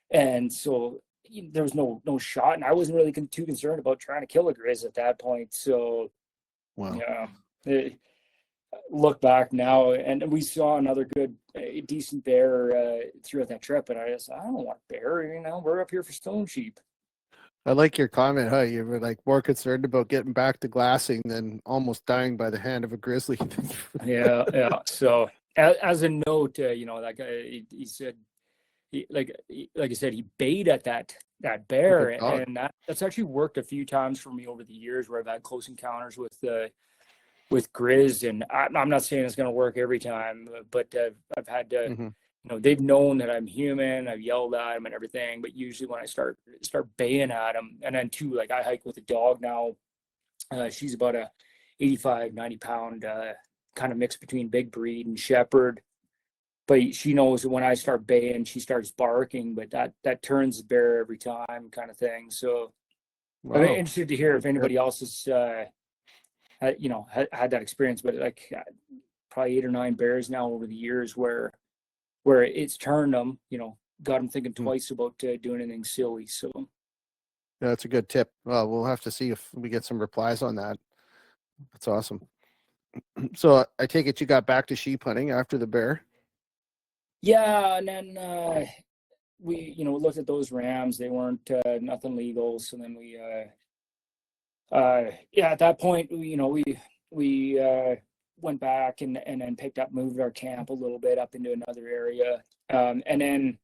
And so there was no shot, and I wasn't really too concerned about trying to kill a grizz at that point. So, Wow. yeah. Look back now, and we saw another good, decent bear throughout that trip. And I don't want bear. We're up here for stone sheep. I like your comment, huh? You were like more concerned about getting back to glassing than almost dying by the hand of a grizzly. Yeah. So as a note, that guy, he said, like I said, he bayed at that bear, and that's actually worked a few times for me over the years where I've had close encounters with grizz, and I'm not saying it's going to work every time, but I've had to, Mm-hmm. They've known that I'm human. I've yelled at them and everything, but usually when I start baying at them, and then too, like I hike with a dog now. She's about a 85, 90 pound kind of mix between big breed and shepherd. But she knows that when I start baying, she starts barking, but that turns the bear every time, kind of thing. So I'm Wow. interested to hear if anybody else has had that experience, but like probably 8 or 9 bears now over the years where it's turned them, got them thinking twice about doing anything silly. So Yeah, that's a good tip. Well, we'll have to see if we get some replies on that. That's awesome. So I take it you got back to sheep hunting after the bear? yeah, and then we looked at those rams. They weren't nothing legal. So then we at that point, we went back and then moved our camp a little bit up into another area. And then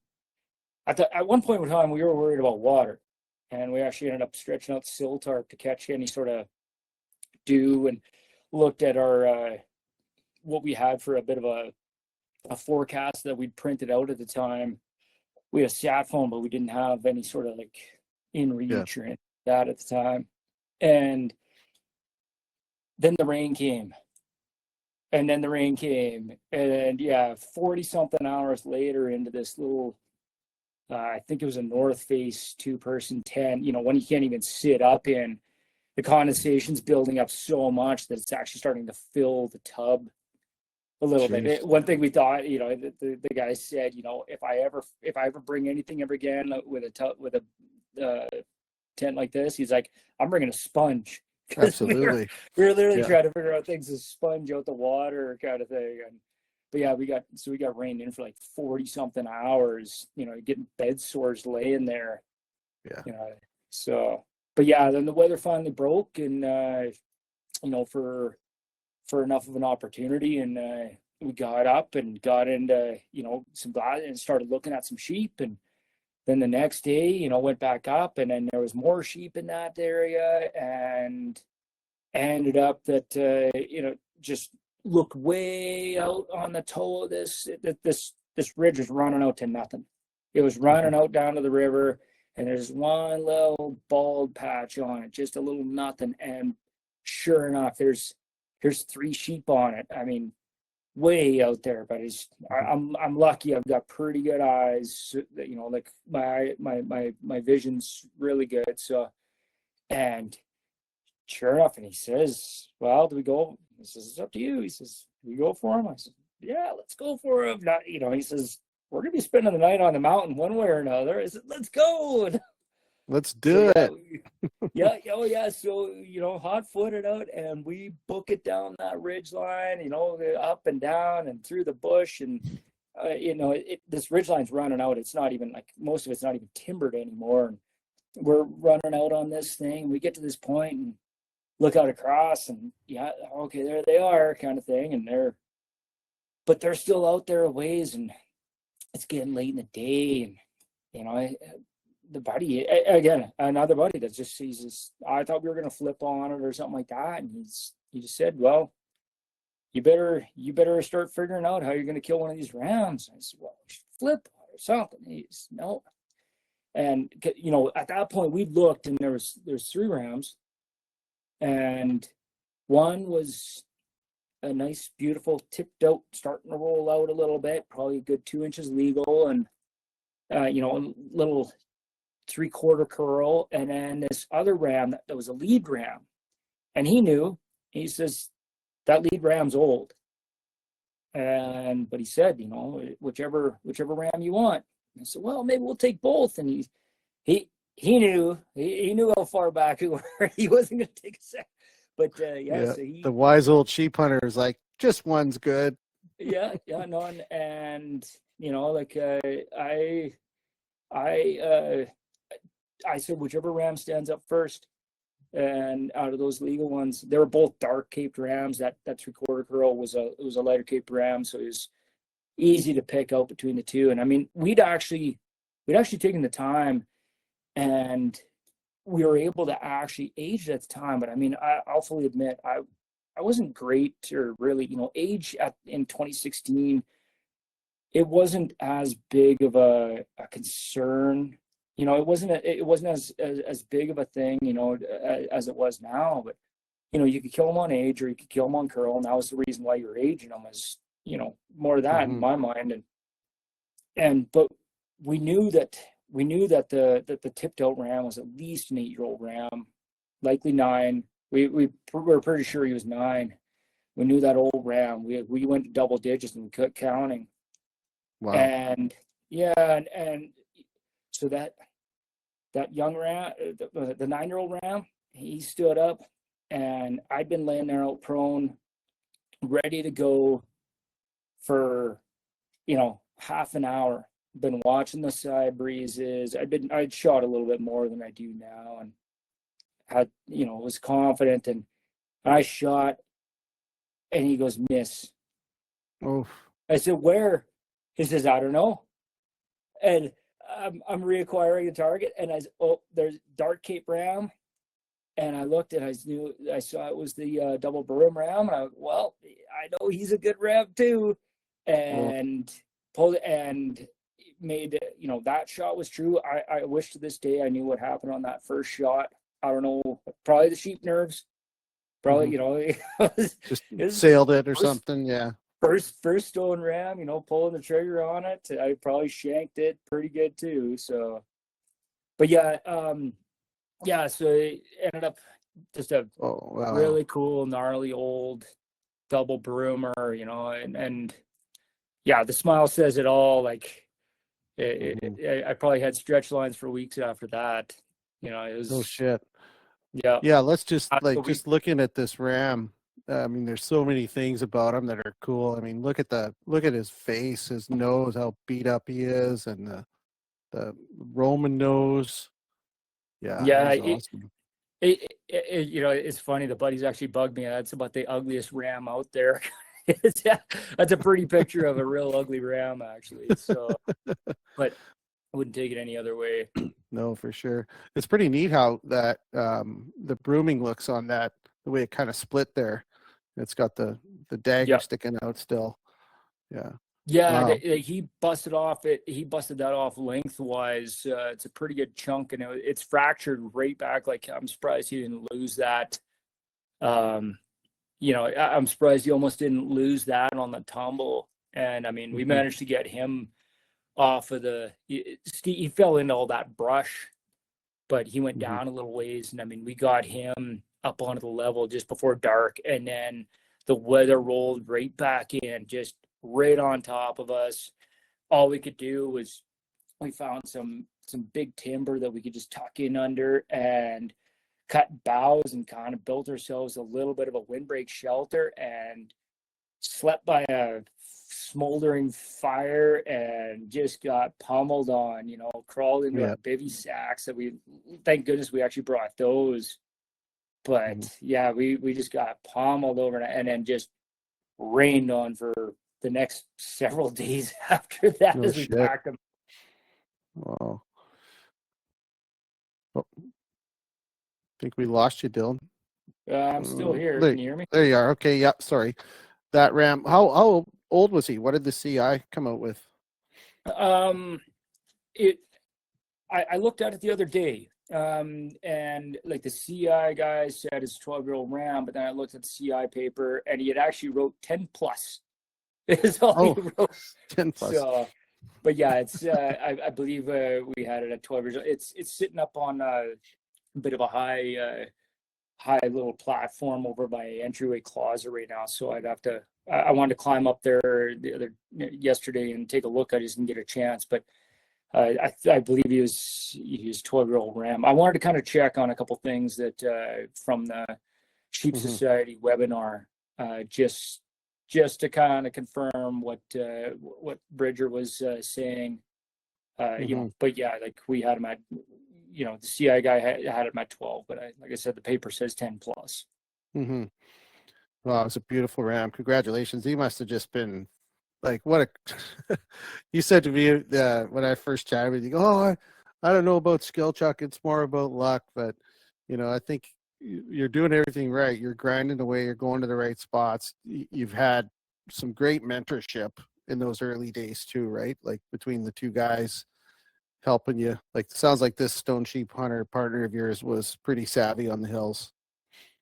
at one point in time, we were worried about water, and we actually ended up stretching out the sill tarp to catch any sort of dew, and looked at our what we had for a bit of a forecast that we'd printed out at the time. We had a sat phone, but we didn't have any sort of like in reach or anything like that at the time. And then the rain came. And then the rain came. And 40 something hours later into this little, I think it was a North Face 2-person tent, when you can't even sit up in, the condensation's building up so much that it's actually starting to fill the tub a little bit. One thing we thought, the guy said, if I ever bring anything ever again with a tent like this, he's like, I'm bringing a sponge. Absolutely. we were literally trying to figure out things to sponge out the water kind of thing. But yeah, we got rained in for like 40 something hours, getting bed sores laying there. Yeah. So, but yeah, then the weather finally broke, and for enough of an opportunity, and we got up and got into, some glass and started looking at some sheep. And then the next day, went back up, and then there was more sheep in that area, and ended up that, just looked way out on the toe of this ridge was running out to nothing. It was running out down to the river, and there's one little bald patch on it, just a little nothing. And sure enough, there's 3 sheep on it. I mean, way out there, but I'm lucky. I've got pretty good eyes. Like my vision's really good. So, and sure enough, and he says, "Well, do we go?" He says, "It's up to you." He says, "Do we go for him?" I said, "Yeah, let's go for him." Not, he says, "We're gonna be spending the night on the mountain one way or another." I said, "Let's go." Let's do it. Yeah. Oh yeah. So, hot-footed out, and we book it down that ridge line, up and down and through the bush. And, this ridge line's running out. It's not even like, most of it's not even timbered anymore. And we're running out on this thing. We get to this point and look out across, and yeah, okay, there they are, kind of thing. And but they're still out there a ways, and it's getting late in the day. And, the buddy, again, another buddy that just sees this, I thought we were going to flip on it or something like that. And he just said, "Well, you better start figuring out how you're going to kill one of these rams." I said, "Well, we should flip on it or something." He said, "No." And, at that point we looked, and there's 3 rams, and one was a nice, beautiful, tipped out, starting to roll out a little bit, probably a good 2 inches legal, and, a little 3/4 curl. And then this other ram that was a lead ram, and he says, "That lead ram's old." But he said, whichever ram you want. And I said, "Well, maybe we'll take both." And he knew how far back we were. He wasn't going to take a sec. But Yeah, so the wise old sheep hunter is like, just one's good. no, and like I said, whichever ram stands up first. And out of those legal ones, they were both dark caped rams. That 3/4 curl was a lighter caped ram, so it was easy to pick out between the two. And I mean, we'd actually taken the time, and we were able to actually age at the time. But I mean, I'll fully admit, I wasn't great, or really, age in 2016. It wasn't as big of a concern. It wasn't as big of a thing, as it was now. But you could kill them on age, or you could kill them on curl, and that was the reason why you were aging them, was more of that in my mind. But we knew that the tipped out ram was at least an 8-year-old ram, likely 9. We were pretty sure he was 9. We knew that old ram. We went to double digits and kept counting. Wow. And yeah, and so that young ram, the 9-year-old ram, he stood up, and I'd been laying there out prone, ready to go for half an hour. Been watching the side breezes. I'd shot a little bit more than I do now, and had was confident, and I shot, and he goes, "Miss." Oh. I said, "Where?" He says, "I don't know." And I'm reacquiring the target, and I said, "Oh, there's dark cape ram." And I looked, and I saw it was the double Burrum ram, and I know he's a good ram too, and pulled it and made that shot was true. I wish to this day I knew what happened on that first shot. I don't know, probably the sheep nerves, probably just sailed it or something. Yeah. First stone ram, pulling the trigger on it. I probably shanked it pretty good too. So, but yeah, so it ended up just a really cool, gnarly old double broomer, and yeah, the smile says it all. Like, I probably had stretch lines for weeks after that. It was, oh shit. Yeah. Let's just just looking at this ram. I mean, there's so many things about him that are cool. I mean, look at his face, his nose, how beat up he is, and the Roman nose. Yeah, awesome. It's funny. The buddies actually bugged me. That's about the ugliest ram out there. That's a pretty picture of a real ugly ram, actually. So, but I wouldn't take it any other way. No, for sure. It's pretty neat how that the brooming looks on that, the way it kind of split there. It's got the dagger Yeah. sticking out still. Yeah. Yeah, Wow. he busted off it. He busted that off lengthwise. It's a pretty good chunk, and it's fractured right back. Like, I'm surprised he didn't lose that. I'm surprised he almost didn't lose that on the tumble. And I mean, we managed to get him off of he fell into all that brush, but he went down a little ways. And I mean, we got him up onto the level just before dark, and then the weather rolled right back in, just right on top of us. All we could do was we found some big timber that we could just tuck in under and cut boughs and kind of built ourselves a little bit of a windbreak shelter and slept by a smoldering fire and just got pummeled on, crawled into our bivy sacks that thank goodness we actually brought those. But yeah, we just got pummeled over and then just rained on for the next several days after that as we packed them. Wow. Oh, I think we lost you, Dylan. I'm still here. Can you hear me? There you are. Okay. Yeah. Sorry. That ram. How old was he? What did the CI come out with? I looked at it the other day. And like the CI guy said it's a 12-year-old ram, but then I looked at the CI paper and he had actually wrote 10 plus. Is all he wrote. 10 plus. So, but yeah, it's I believe we had it at 12 years old. It's sitting up on a bit of a high little platform over by entryway closet right now. So I wanted to climb up there yesterday and take a look. I just didn't get a chance, but I believe he was 12-year-old ram. I wanted to kind of check on a couple things that from the Sheep Society webinar, just to kind of confirm what Bridger was saying. But yeah, like we had him at, the CI guy had him at 12, but like I said, the paper says 10 plus. Wow, it was a beautiful ram. Congratulations. He must have just been like, what a, you said to me when I first chatted with you, I don't know about skill, Chuck. It's more about luck, but I think you're doing everything right. You're grinding away. You're going to the right spots. You've had some great mentorship in those early days too, right? Like between the two guys helping you. Like, sounds like this stone sheep hunter partner of yours was pretty savvy on the hills.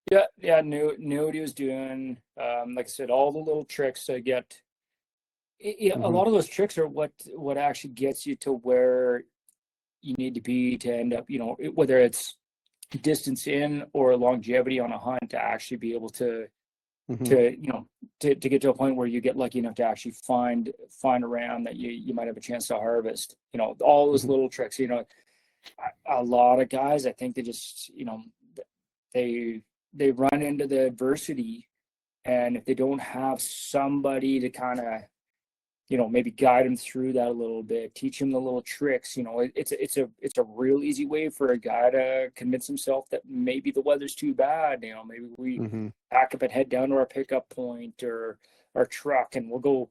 Yeah, knew what he was doing. Like I said, all the little tricks to get. A lot of those tricks are what actually gets you to where you need to be to end up, whether it's distance in or longevity on a hunt, to actually be able to get to a point where you get lucky enough to actually find a ram that you might have a chance to harvest. All those little tricks. A lot of guys, I think they just they run into the adversity, and if they don't have somebody to kind of maybe guide them through that a little bit, teach them the little tricks. It's a real easy way for a guy to convince himself that maybe the weather's too bad. Maybe we pack up and head down to our pickup point or our truck, and we'll go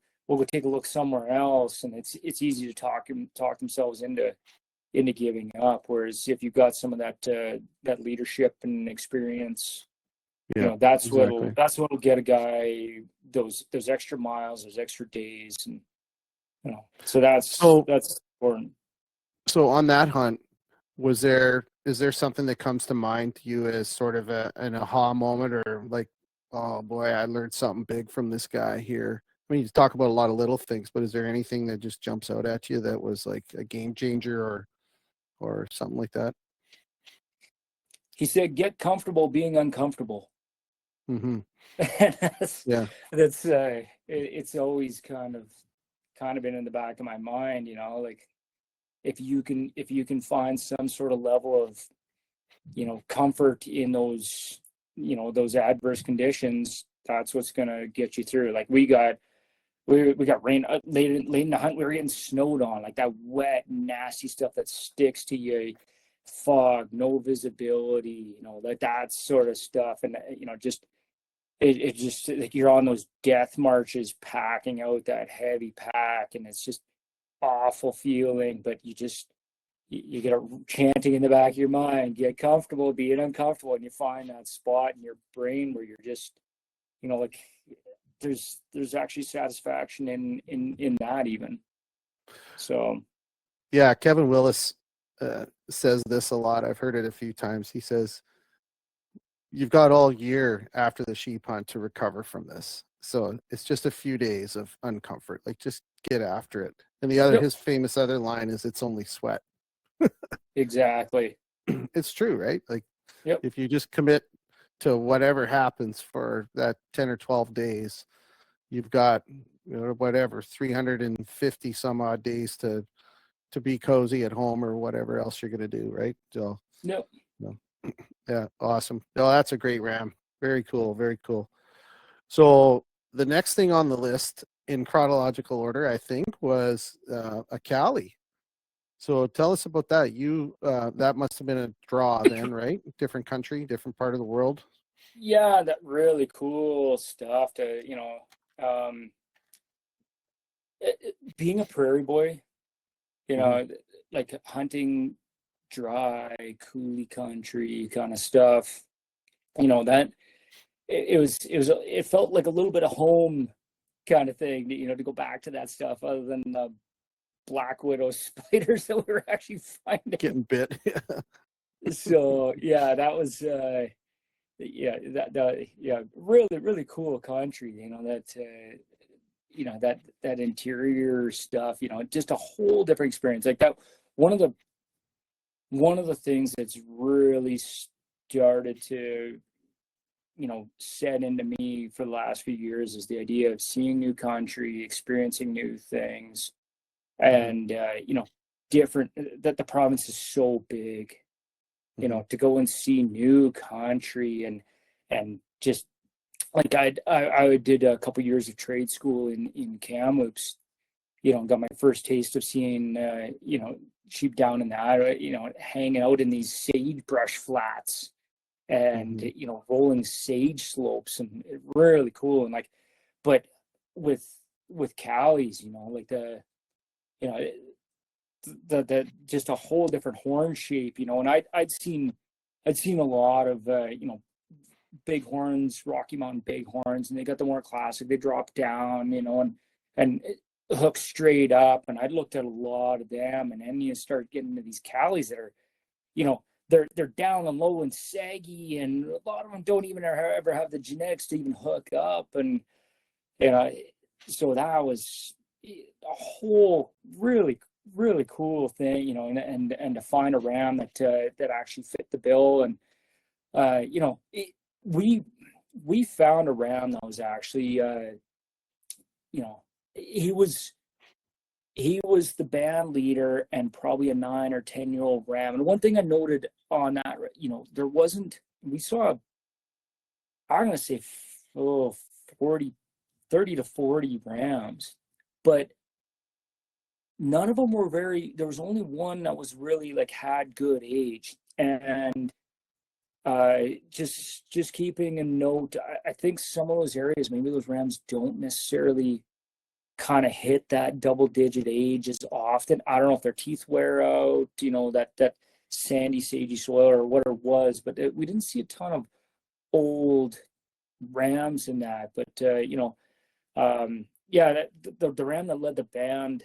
take a look somewhere else. And it's easy to talk themselves into giving up. Whereas if you've got some of that leadership and experience, that's what'll get a guy those extra miles, those extra days, and so that's important. So on that hunt, is there something that comes to mind to you as sort of an aha moment, or like, oh boy, I learned something big from this guy here? I mean, you talk about a lot of little things, but is there anything that just jumps out at you that was like a game changer or something like that? He said, "Get comfortable being uncomfortable." That's it's always kind of been in the back of my mind, like if you can find some sort of level of comfort in those those adverse conditions, that's what's going to get you through. Like we got rain late in the hunt. We were getting snowed on, like that wet, nasty stuff that sticks to you, fog, no visibility, like that sort of stuff. And just it just like you're on those death marches, packing out that heavy pack, and it's just awful feeling. But you get a chanting in the back of your mind, get comfortable being uncomfortable, and you find that spot in your brain where you're just, like there's actually satisfaction in that even. So yeah, Kevin Willis says this a lot. I've heard it a few times. He says, you've got all year after the sheep hunt to recover from this. So it's just a few days of uncomfort. Like, just get after it. And his famous other line is, it's only sweat. Exactly. It's true, right? Like, yep. If you just commit to whatever happens for that 10 or 12 days, you've got, 350 some odd days to be cozy at home or whatever else you're going to do. Right. So, yep. Yeah. Awesome. No, that's a great ram. Very cool. Very cool. So the next thing on the list in chronological order, I think, was a Cali. So tell us about that. That must have been a draw then, right? Different country, different part of the world. Yeah, that really cool stuff to, being a prairie boy, like hunting dry, coulee country kind of stuff, that it felt like a little bit of home kind of thing, to go back to that stuff other than the black widow spiders that we were actually finding. Getting bit. So yeah, that was really, really cool country, that interior stuff, just a whole different experience. Like that, one of the things that's really started to, set into me for the last few years is the idea of seeing new country, experiencing new things, and different, that the province is so big, to go and see new country and just like I did a couple years of trade school in Kamloops, got my first taste of seeing sheep down in that, hanging out in these sagebrush flats and rolling sage slopes, and really cool. And but with Callies, like the just a whole different horn shape, and I'd seen a lot of bighorns, Rocky Mountain bighorns, and they got the more classic, they drop down, and hook straight up, and I looked at a lot of them, and then you start getting into these Callies that are, they're down and low and saggy, and a lot of them don't even ever have the genetics to even hook up, and so that was a whole really, really cool thing, and to find a ram that actually fit the bill. And we found a ram that was actually he was the band leader and probably a 9 or 10-year-old ram. And one thing I noted on that, we saw, I'm going to say 30 to 40 rams, but none of them were there was only one that was really had good age. And just keeping a note, I think some of those areas, maybe those rams don't necessarily kind of hit that double-digit age as often. I don't know if their teeth wear out, that sandy, sagey soil or what it was, but we didn't see a ton of old rams in that. But the ram that led the band,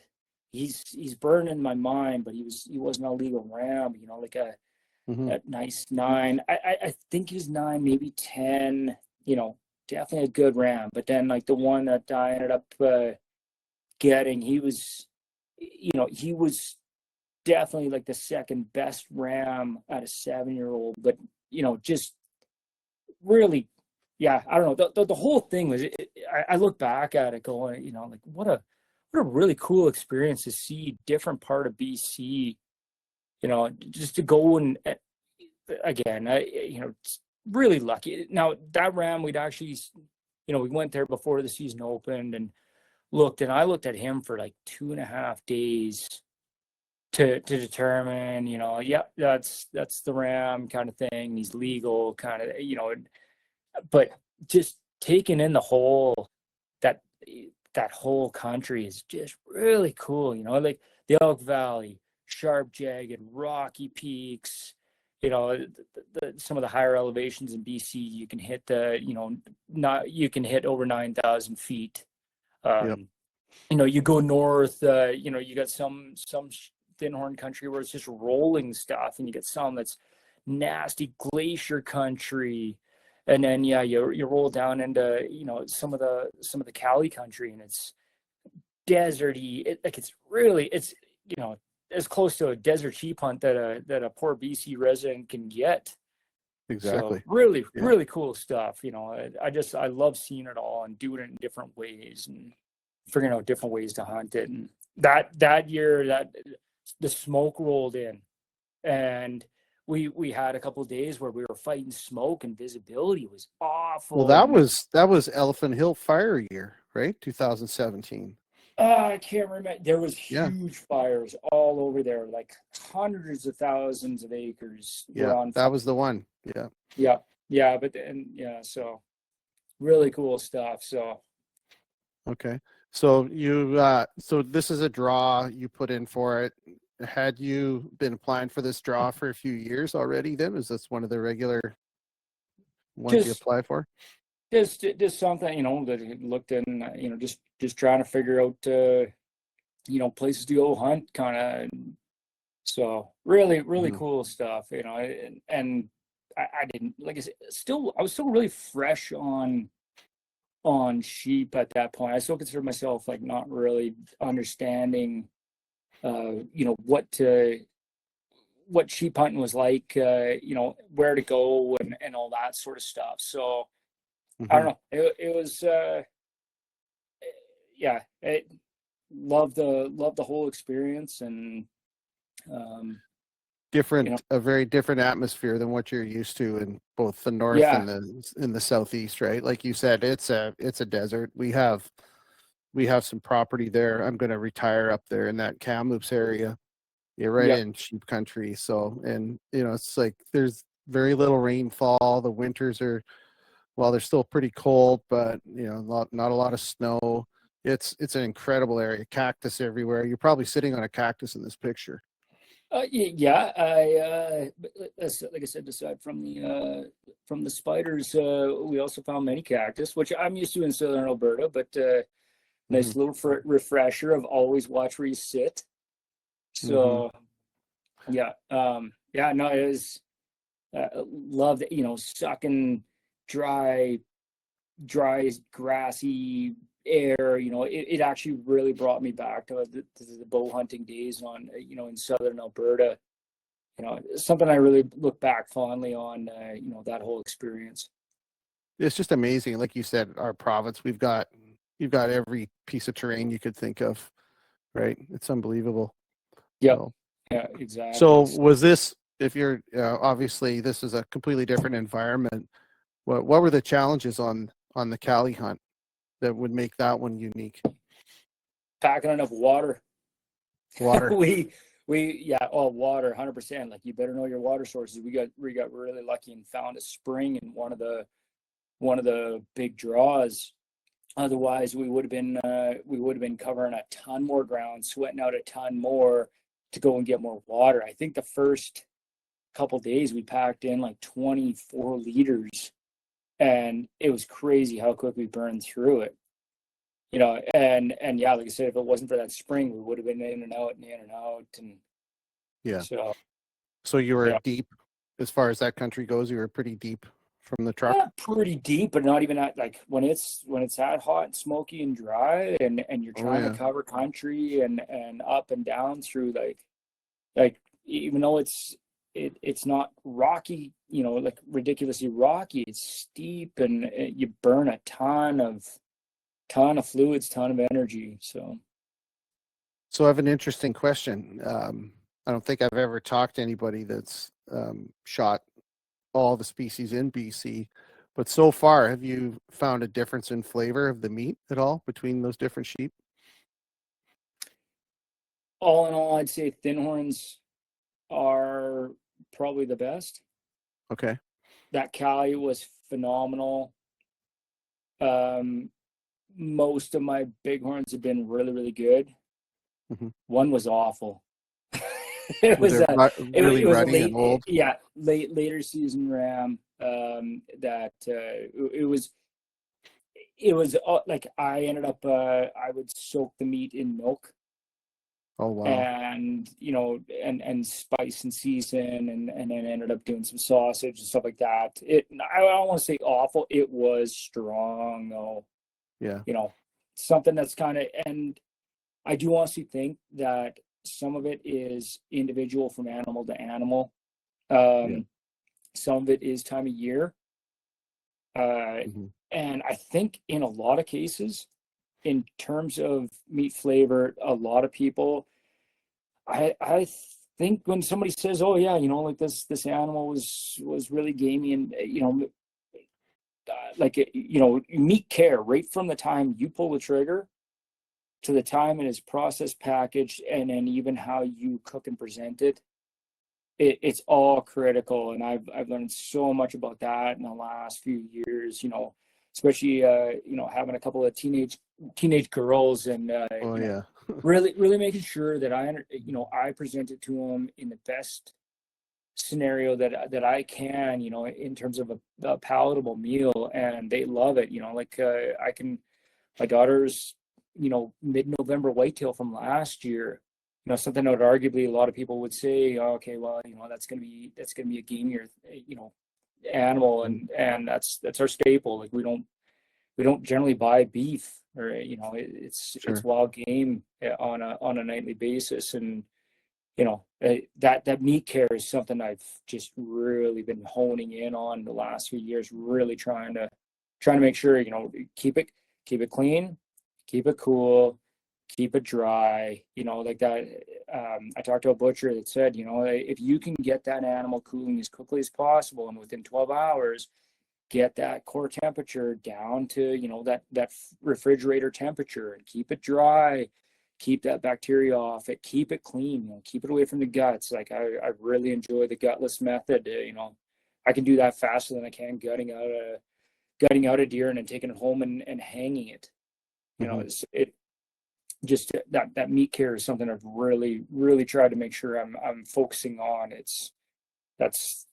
he's burned in my mind, but he wasn't a legal ram, like a nice 9. I think he was 9, maybe 10, definitely a good ram. But then the one that I ended up getting, he was definitely the second best ram at a 7-year-old, but just really, yeah, I don't know, the whole thing was, I look back at it going, what a really cool experience to see different part of BC, just to go and again, really lucky. Now that ram, we'd actually, we went there before the season opened and I looked at him for 2.5 days to determine, that's the ram kind of thing. He's legal kind of, but just taking in the whole that that whole country is just really cool. You know, like the Elk Valley, sharp, jagged, rocky peaks. You know, some of the higher elevations in BC, you can hit you can hit over 9,000 feet. Yep. You know, you go north, you know, you got some thin horn country where it's just rolling stuff, and you get some that's nasty glacier country, and then you roll down into, you know, some of the Cali country, and it's deserty. It's you know, as close to a desert sheep hunt that a poor BC resident can get. So Exactly. really, Yeah. really cool stuff. You know, I love seeing it all and doing it in different ways and figuring out different ways to hunt it. And that year that the smoke rolled in, and we had a couple of days where we were fighting smoke and visibility was awful. Well, that was Elephant Hill fire year, right? 2017. I can't remember. There was Yeah. huge fires all over there, like hundreds of thousands of acres were Yeah, on that fire. was the one. Yeah. Yeah, but so really cool stuff. So Okay. So so this is a draw you put in for it. Had you been applying for this draw for a few years already then? Is this one of the regular ones you just apply for? just something, you know, that I looked in, you know, just trying to figure out, you know, places to go hunt, kind of. So really, really Mhm. cool stuff, you know, and I didn't, like I said, I was still really fresh on sheep at that point. I still consider myself like not really understanding, you know, what sheep hunting was like, you know, where to go and all that sort of stuff. So I don't Mhm. know. It was, yeah. Loved the whole experience, and you know, A very different atmosphere than what you're used to in both the north yeah, and the southeast, right? Like you said, it's a desert. We have some property there. I'm going to retire up there in that Kamloops area. You're right yep, in sheep country. So, and you know, it's like there's very little rainfall. The winters are, well, they're still pretty cold, but you know, not a lot of snow. It's an incredible area. Cactus everywhere. You're probably sitting on a cactus in this picture. yeah. Like I said, aside from the spiders, we also found many cactus, which I'm used to in southern Alberta, but Hmm. nice little refresher of always watch where you sit. Hmm. So yeah, yeah, no, it was loved it, you know, sucking dry, grassy air. You know, it actually really brought me back to the bow hunting days on, you know, in southern Alberta. You know, something I really look back fondly on, you know, that whole experience. It's just amazing. Like you said, our province, you've got every piece of terrain you could think of, right? It's unbelievable. Yep. So, Yeah, so exactly. was this, if you're obviously this is a completely different environment. What were the challenges on the Cali hunt that would make that one unique? Packing enough water. Water. Yeah, oh, water, 100%. Like, you better know your water sources. We got really lucky and found a spring in one of the big draws. Otherwise, we would have been covering a ton more ground, sweating out a ton more to go and get more water. I think the first couple days we packed in like 24 liters, and it was crazy how quick we burned through it. You know, and yeah, like I said, if it wasn't for that spring, we would have been in and out and in and out, and Yeah. so So you were yeah. deep as far as that country goes. You were pretty deep from the truck. Pretty deep, but not even that. Like, when it's that hot and smoky and dry, and you're Oh trying to yeah. cover country and up and down through, like even though it's not rocky, you know, like ridiculously rocky, it's steep, and you burn a ton of fluids, ton of energy. So So I have an interesting question. I don't think I've ever talked to anybody that's shot all the species in BC, but so far, have you found a difference in flavor of the meat at all between those different sheep? all in all, I'd say thin horns are probably the best. Okay. That Cali was phenomenal. Most of my bighorns have been really, really good. Mhm. One was awful. It Was was it a really it was a ruddy and old? later season ram that it was like I ended up I would soak the meat in milk Oh wow. and and spice and season and then ended up doing some sausage and stuff like that. I don't want to say awful, it was strong though. Yeah. Something that's kind of, and I do honestly think that some of it is individual from animal to animal. Yeah. Some of it is time of year. Mhm. And I think in a lot of cases, in terms of meat flavor, a lot of people, I think when somebody says, "Oh yeah, like this animal was really gamey," and meat care right from the time you pull the trigger to the time it is processed, packaged, and then even how you cook and present it, it's all critical. And I've learned so much about that in the last few years. Especially having a couple of teenage girls, and Oh yeah. really making sure that I present it to them in the best scenario that I can, in terms of a palatable meal, and they love it. My daughter's, mid-November whitetail from last year, something that arguably a lot of people would say, oh, okay, well, that's gonna be a gamier, animal, Mhm. and that's our staple. Like we don't generally buy beef, or it's Sure. wild game on a nightly basis. And that meat care is something I've just really been honing in on the last few years, really trying to make sure, keep it clean, keep it cool, keep it dry, like that. I talked to a butcher that said, if you can get that animal cooling as quickly as possible and within 12 hours, get that core temperature down to, that refrigerator temperature, and keep it dry, keep that bacteria off it, keep it clean, keep it away from the guts. Like I really enjoy the gutless method. I can do that faster than I can gutting out a deer and then taking it home and hanging it. Mhm. It just that meat care is something I've really tried to make sure I'm focusing on. That's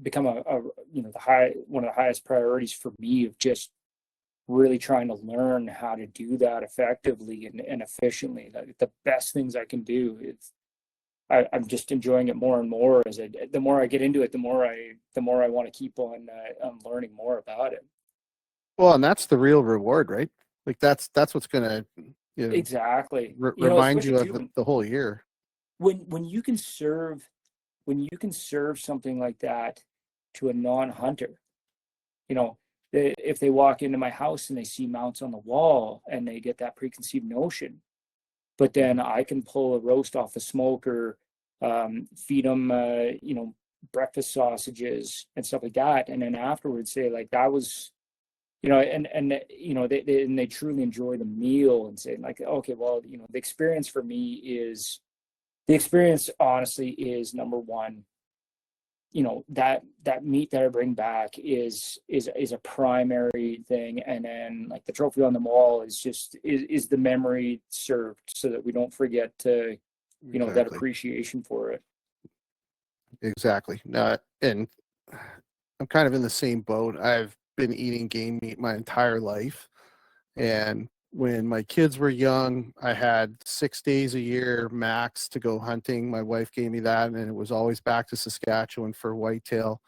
become a one of the highest priorities for me, of just really trying to learn how to do that effectively and efficiently. The best things I can do. I'm just enjoying it more and more the more I get into it, the more I want to keep on learning more about it. Well, and that's the real reward, right? Like that's what's gonna, Exactly. remind Especially you of too, the whole year. when you can serve something like that to a non-hunter, you know, if they walk into my house and they see mounts on the wall and they get that preconceived notion, but then Mhm. I can pull a roast off the smoker, feed them, breakfast sausages and stuff like that, and then afterwards say like that was, they truly enjoy the meal and say like, okay, well, the experience honestly is number one. That meat that I bring back is a primary thing, and then like the trophy on the wall is the memory served, so that we don't forget to that Exactly. appreciation for it. Exactly. No, and I'm kind of in the same boat. I've been eating game meat my entire life. And when my kids were young, I had 6 days a year max to go hunting. My wife gave me that, and it was always back to Saskatchewan for whitetail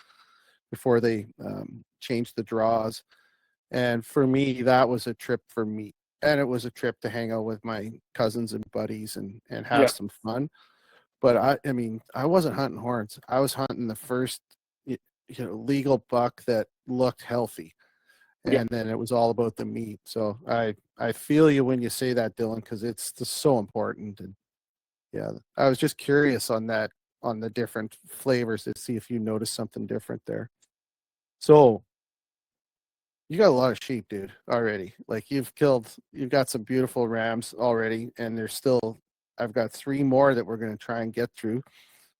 before they changed the draws. And for me, that was a trip for me. And it was a trip to hang out with my cousins and buddies and have Yeah, some fun. But I mean, I wasn't hunting horns. I was hunting the first, legal buck that looked healthy, yeah. and then it was all about the meat. So I feel you when you say that, Dylan, because it's just so important. And yeah, I was just curious on that, on the different flavors, to see if you noticed something different there. So you got a lot of sheep, dude, already. Like you've got some beautiful rams already, and there's still, I've got three more that we're going to try and get through.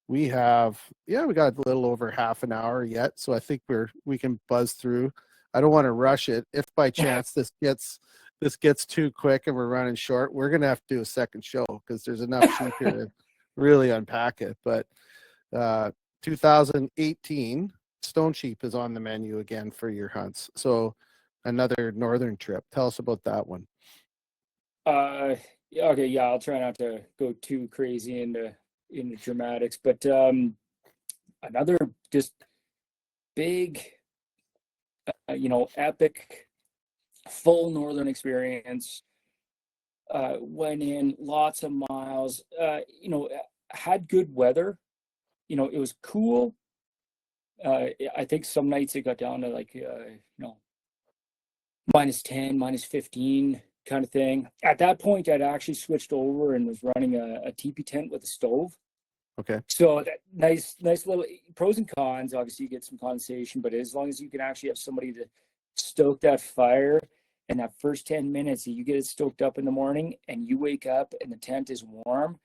We have, yeah, we got a little over half an hour yet, so I think we can buzz through. I don't want to rush it. If by chance this gets too quick and we're running short, we're gonna have to do a second show because there's enough sheep here to really unpack it. But 2018 stone sheep is on the menu again for your hunts. So another northern trip. Tell us about that one. Okay, yeah, I'll try not to go too crazy into dramatics, but another just big, epic, full northern experience. Went in lots of miles. Had good weather. It was cool. I think some nights it got down to like -10, -15 kind of thing. At that point, I'd actually switched over and was running a teepee tent with a stove. Okay. So that nice little pros and cons. Obviously, you get some condensation, but as long as you can actually have somebody to stoke that fire, and that first 10 minutes, you get it stoked up in the morning, and you wake up and the tent is warm.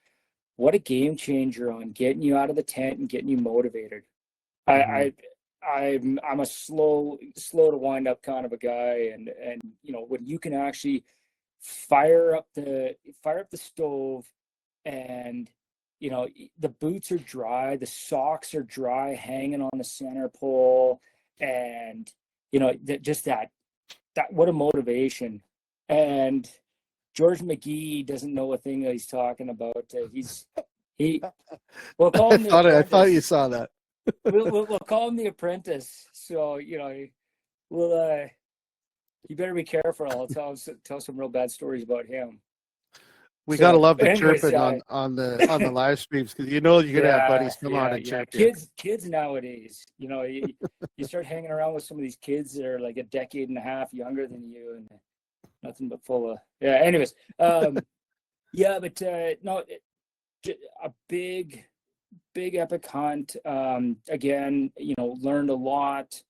What a game changer on getting you out of the tent and getting you motivated. I'm a slow to wind up kind of a guy, and when you can actually fire up the stove, and the boots are dry, the socks are dry, hanging on the center pole, and just that what a motivation. And George McGee doesn't know a thing that he's talking about. We'll call him I thought you saw that. we'll call him the apprentice. So we'll you better be careful. I'll tell some real bad stories about him. We gotta love the chirping on the live streams, because you're gonna have buddies come on and chirp you. Kids nowadays, you start hanging around with some of these kids that are like a decade and a half younger than you, and nothing but full of Anyways, but no, a big epic hunt. Again, learned a lot.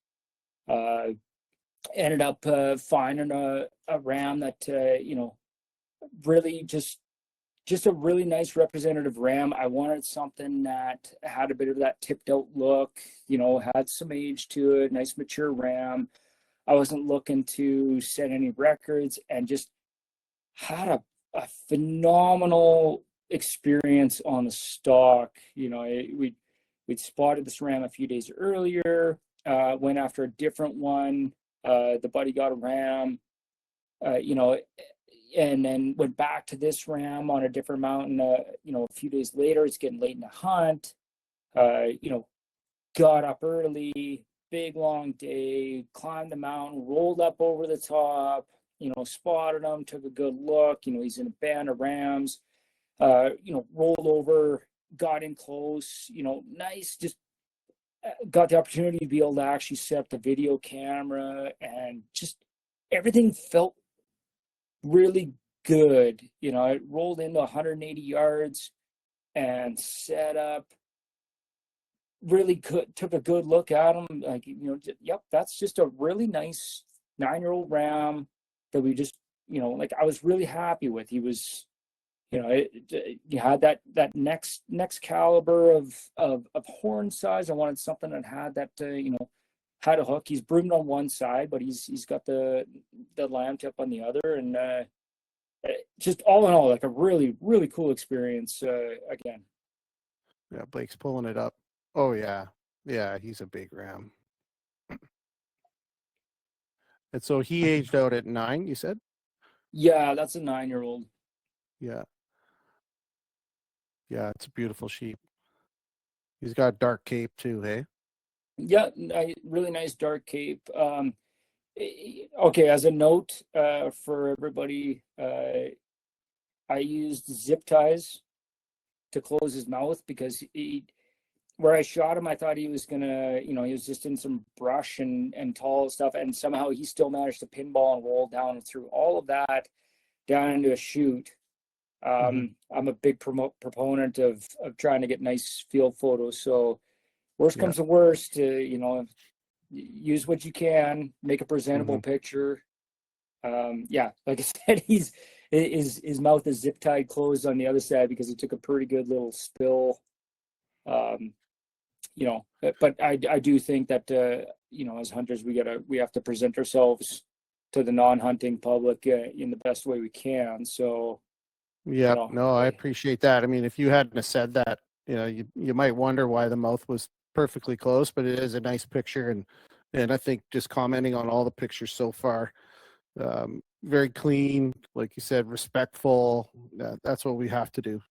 Ended up finding a ram that really just a really nice representative ram. I wanted something that had a bit of that tipped out look, had some age to it, nice mature ram. I wasn't looking to set any records, and just had a phenomenal experience on the stalk. We'd spotted this ram a few days earlier, went after a different one. The buddy got a ram, and then went back to this ram on a different mountain, a few days later. It's getting late in the hunt. Got up early, big long day, climbed the mountain, rolled up over the top, spotted him, took a good look. He's in a band of rams, rolled over, got in close, nice, just got the opportunity to be able to actually set up the video camera, and just everything felt really good. It rolled into 180 yards and set up, really good, took a good look at him. Like, yep, that's just a really nice 9-year-old ram that we just, I was really happy with. He was, you had that next caliber of horn size. I wanted something that had that, had a hook. He's broomed on one side, but he's got the lamb tip on the other, and just all in all, like a really, really cool experience. Again. Yeah, Blake's pulling it up. Oh yeah, he's a big ram. And so he aged out at 9, you said? Yeah, that's a 9-year-old. Yeah, it's a beautiful sheep. He's got dark cape too, hey? Yeah, really nice dark cape. Okay, as a note for everybody, I used zip ties to close his mouth, because where I shot him, I thought he was gonna, he was just in some brush and tall stuff, and somehow he still managed to pinball and roll down through all of that down into a chute. I'm a big proponent of trying to get nice field photos. So worst comes to worst, use what you can, make a presentable picture. Like I said, his mouth is zip tied closed on the other side, because he took a pretty good little spill. but I do think that as hunters we have to present ourselves to the non-hunting public in the best way we can. So Yeah, no, I appreciate that. I mean, if you hadn't have said that, you might wonder why the mouth was perfectly closed, but it is a nice picture, and I think just commenting on all the pictures so far, very clean, like you said, respectful. That's what we have to do.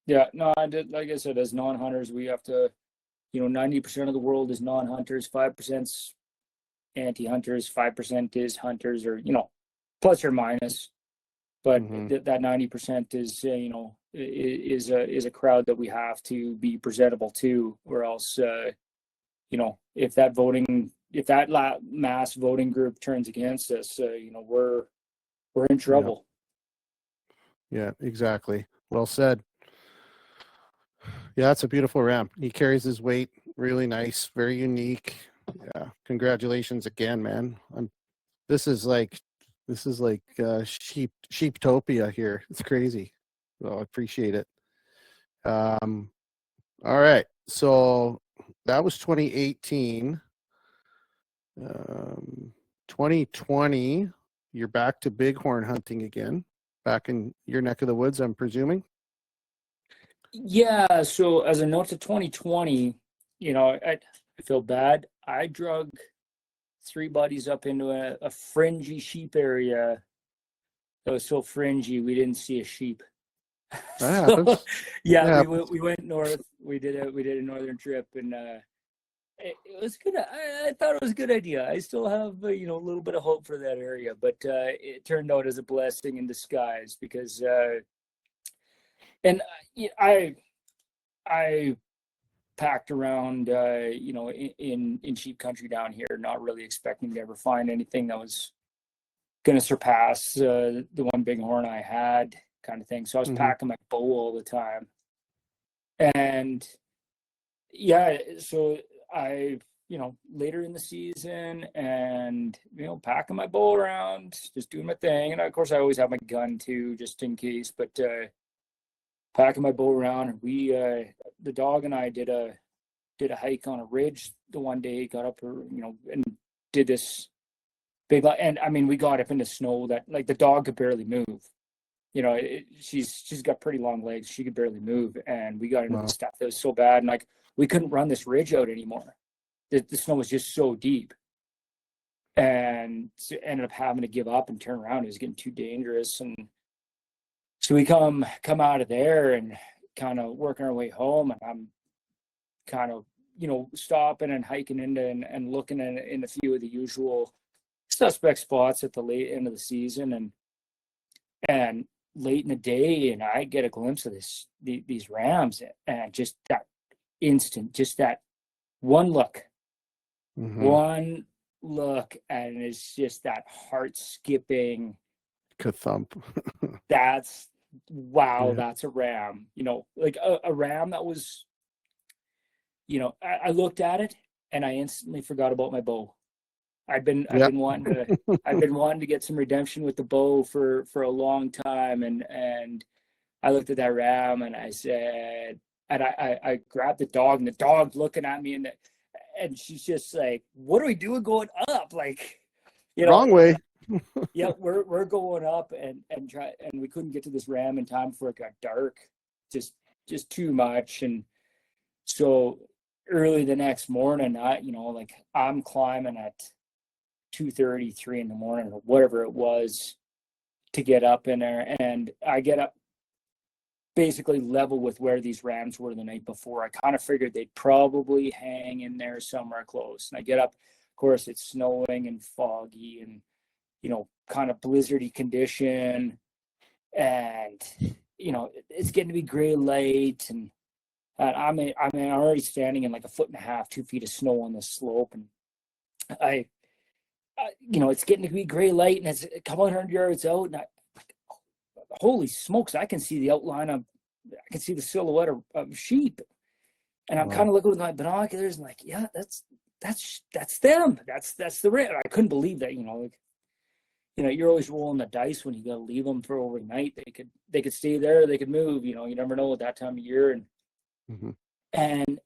Yeah, no, like I said, as non-hunters, we have to, 90% of the world is non-hunters, 5%'s anti-hunters, 5% is hunters, or, plus or minus. But that 90% is, is a crowd that we have to be presentable to, or else, if that mass voting group turns against us, we're in trouble. Yeah, exactly. Well said. Yeah, it's a beautiful ram. He carries his weight really nice, very unique. Yeah, congratulations again, man. This is like sheeptopia here. It's crazy. So I appreciate it. All right. So that was 2018. 2020, you're back to bighorn hunting again, back in your neck of the woods, I'm presuming. Yeah. So as a note to 2020, I feel bad. I drug 3 buddies up into a fringy sheep area that was so fringy we didn't see a sheep. That happens. Yeah, we went north. We did a northern trip, and it was good. I thought it was a good idea. I still have a little bit of hope for that area, but it turned out as a blessing in disguise because and I packed around in sheep country down here, not really expecting to ever find anything that was going to surpass the one bighorn I had, kind of thing. So I was packing my bow all the time, and yeah, so I later in the season, and packing my bow around, just doing my thing, and of course I always have my gun too, just in case. But packing my bow around, and we the dog and I did a hike on a ridge the one day, got up and did this big, and I mean we got up into snow that like the dog could barely move. She's got pretty long legs, she could barely move, and we got into the stuff that was so bad, and like we couldn't run this ridge out anymore. The snow was just so deep, and so ended up having to give up and turn around. It was getting too dangerous, and so we come out of there and kind of working our way home, and I'm kind of stopping and hiking into and looking in a few of the usual suspect spots at the late end of the season, and late in the day, and I get a glimpse of these rams, and just that instant, just that one look, and it's just that heart skipping ka-thump. That's wow. Yeah. That's a ram, like a ram that was, I looked at it and I instantly forgot about my bow. I've been wanting to get some redemption with the bow for a long time, and I looked at that ram and I said, and I grabbed the dog, and the dog looking at me, and she's just like, "What are we doing going up?" Like, wrong way. Yeah, we're going up and we couldn't get to this ram in time before it got dark, just too much. And so early the next morning, I'm climbing at 2:30, 3 in the morning, or whatever it was, to get up in there, and I get up basically level with where these rams were the night before. I kind of figured they'd probably hang in there somewhere close, and I get up. Of course, it's snowing and foggy, and kind of blizzardy condition, and it's getting to be gray light, and I'm already standing in like 1.5 2 feet of snow on the slope, and it's getting to be gray light, and it's a couple 100 yards out, and holy smokes, I can see the outline I can see the silhouette of sheep, and I'm kind of looking with my binoculars and like, yeah, that's them, that's the ram. I couldn't believe that, you're always rolling the dice when you got to leave them for overnight. They could stay there, they could move. You never know at that time of year. And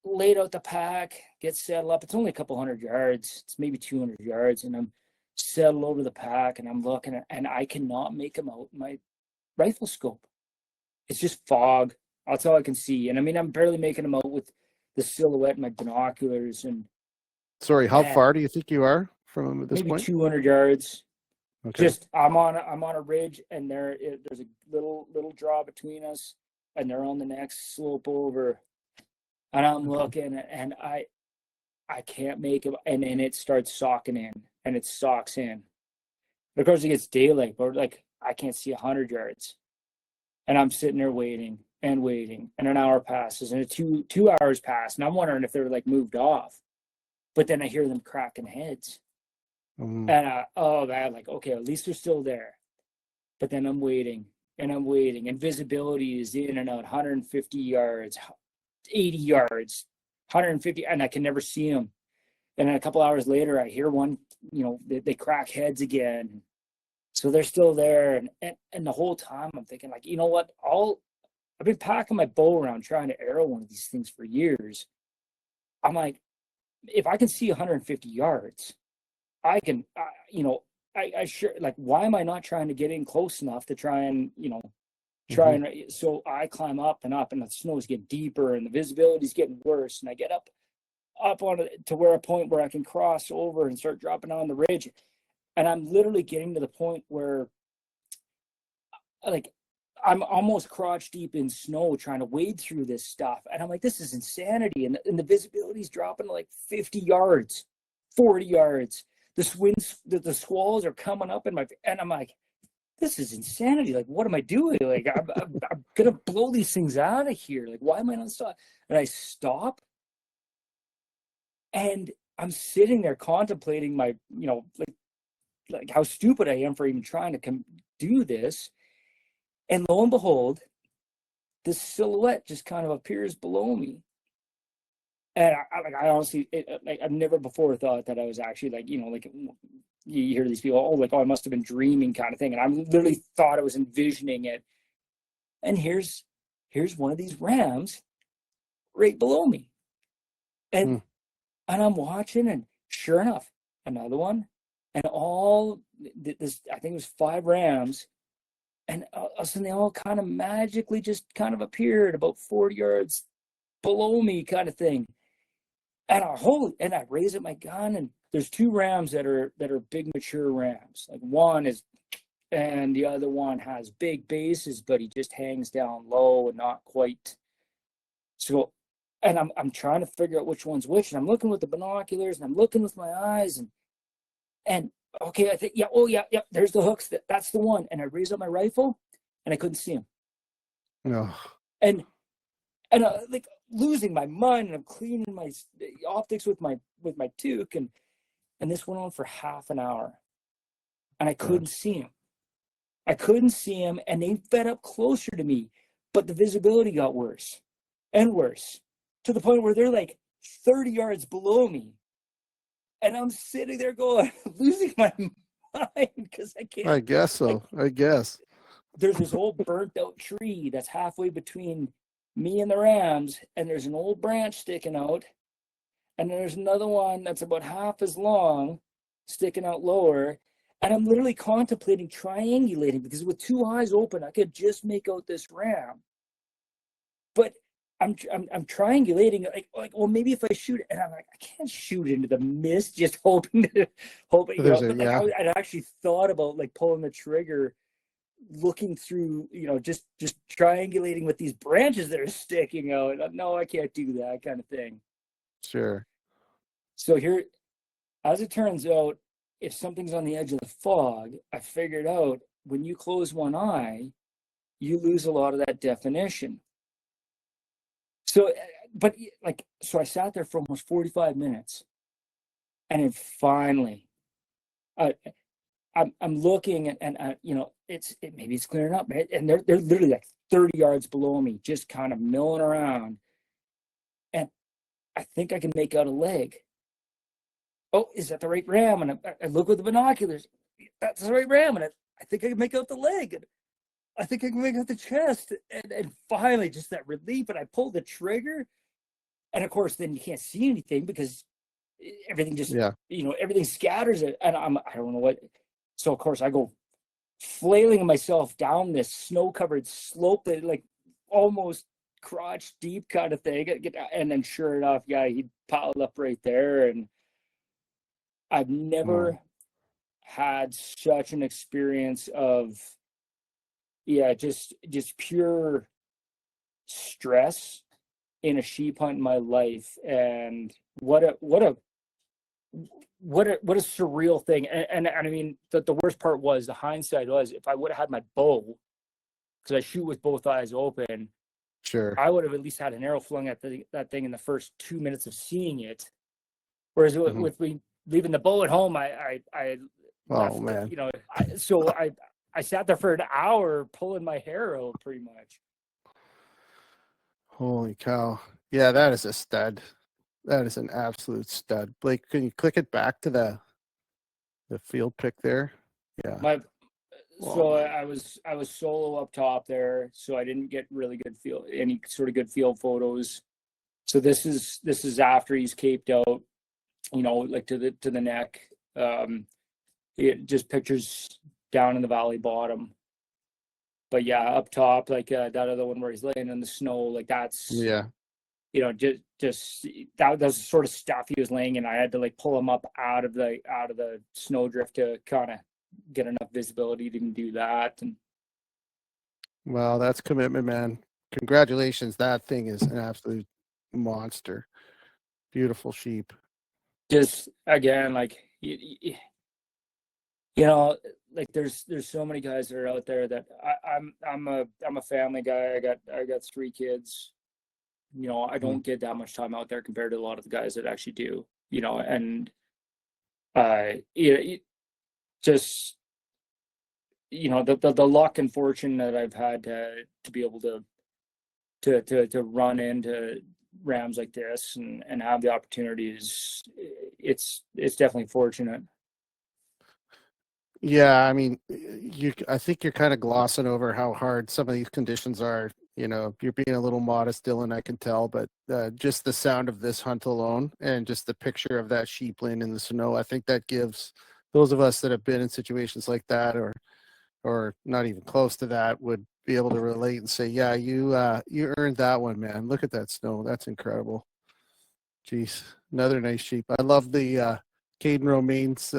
laid out the pack, get settled up. It's only a couple 100 yards. It's maybe 200 yards. And I'm settled over the pack and I'm looking at, and I cannot make them out in my rifle scope. It's just fog. That's all I can see. And I mean, I'm barely making them out with the silhouette in my binoculars. And Sorry, how far do you think you are from this maybe point? 200 yards. Okay. Just I'm on a ridge, and there's a little draw between us, and they're on the next slope over. And I'm looking, and I can't make it, and it starts socking in, and it socks in. Of course, it gets daylight, but like I can't see 100 yards, and I'm sitting there waiting and waiting, and an hour passes, and two hours pass, and I'm wondering if they're like moved off, but then I hear them cracking heads, and like, okay, at least they're still there. But then I'm waiting, and visibility is in and out, 150 yards, 80 yards, 150, and I can never see them. And then a couple hours later, I hear one, they crack heads again. So they're still there. And the whole time I'm thinking, like, you know what? I've been packing my bow around trying to arrow one of these things for years. I'm like, if I can see 150 yards, I can, I sure, like, why am I not trying to get in close enough to try and, so I climb up, and the snow is getting deeper, and the visibility is getting worse, and I get up on it to where a point where I can cross over and start dropping on the ridge, and I'm literally getting to the point where, like, I'm almost crotch deep in snow trying to wade through this stuff, and I'm like, this is insanity, and the visibility is dropping to like 50 yards, 40 yards. The squalls are coming up in and I'm like, this is insanity. Like, what am I doing? Like, I'm gonna blow these things out of here. Like, why am I not stop? And I stop, and I'm sitting there contemplating my, like how stupid I am for even trying to do this. And lo and behold, this silhouette just kind of appears below me. And I honestly, I've never before thought that I was actually like, like you hear these people, I must have been dreaming kind of thing. And I literally thought I was envisioning it. And here's one of these rams right below me. And I'm watching, and sure enough, another one. And all this, I think it was 5 rams. And all of a sudden they all kind of magically just kind of appeared about 40 yards below me kind of thing. And I raise up my gun, and there's 2 rams that are big mature rams. Like, one is, and the other one has big bases, but he just hangs down low and not quite. So, and I'm trying to figure out which one's which, and I'm looking with the binoculars, and I'm looking with my eyes, and okay, I think, there's the hooks. That's the one. And I raised up my rifle, and I couldn't see him. No. And like losing my mind, and I'm cleaning my optics with my toque, and this went on for half an hour, and I couldn't see him. And they fed up closer to me, but the visibility got worse and worse, to the point where they're like 30 yards below me, and I'm sitting there going, losing my mind because I can't. I guess so. I guess There's this old burnt out tree that's halfway between me and the rams, and there's an old branch sticking out, and there's another one that's about half as long sticking out lower, and I'm literally contemplating triangulating, because with 2 eyes open I could just make out this ram, but I'm triangulating, like, well, maybe if I shoot it, and I'm like, I can't shoot into the mist, just hoping I'd actually thought about like pulling the trigger, looking through, just triangulating with these branches that are sticking out. No, I can't do that kind of thing. Sure. So here, as it turns out, if something's on the edge of the fog, I figured out when you close one eye, you lose a lot of that definition. So, so I sat there for almost 45 minutes, and then finally, I'm looking, and maybe it's clearing up, and they're literally like 30 yards below me, just kind of milling around, and I think I can make out a leg. Oh, is that the right ram? And I look with the binoculars. That's the right ram, and I think I can make out the leg, and I think I can make out the chest, and finally, just that relief, and I pull the trigger, And of course, then you can't see anything because everything just, Yeah. everything scatters it. And I don't know what. So of course I go flailing myself down this snow-covered slope that like almost crotch deep kind of thing. And then sure enough, yeah, he piled up right there. And I've never had such an experience of, just pure stress in a sheep hunt in my life. And what a surreal thing. And I mean, the worst part was, the hindsight was, if I would have had my bow, because I shoot with both eyes open, Sure. I would have at least had an arrow flung at that thing in the first 2 minutes of seeing it. Whereas with me leaving the bow at home, I left, man. I sat there for an hour pulling my hair out pretty much. Holy cow. Yeah, that is a stud. That is an absolute stud. Blake, can you click it back to the field pick there? Yeah. I was solo up top there, so I didn't get really any sort of good field photos. So this is after he's caped out, like to the neck. It just pictures down in the valley bottom. But yeah, up top, like that other one where he's laying in the snow, like that's just that's the sort of stuff he was laying in. I had to like pull him up out of the snowdrift to kind of get enough visibility to do that. And well, that's commitment, man. Congratulations. That thing is an absolute monster. Beautiful sheep. Just again, like like there's so many guys that are out there that I'm a family guy. I got 3 kids. I don't get that much time out there compared to a lot of the guys that actually do. And just the luck and fortune that I've had to be able to run into rams like this and have the opportunities, it's definitely fortunate. Yeah, I mean, I think you're kind of glossing over how hard some of these conditions are. You're being a little modest, Dylan, I can tell, but just the sound of this hunt alone and just the picture of that sheep laying in the snow, I think that gives those of us that have been in situations like that or not even close to that would be able to relate and say, yeah, you earned that one, man. Look at that snow. That's incredible. Jeez, another nice sheep. I love the Caden Romaine's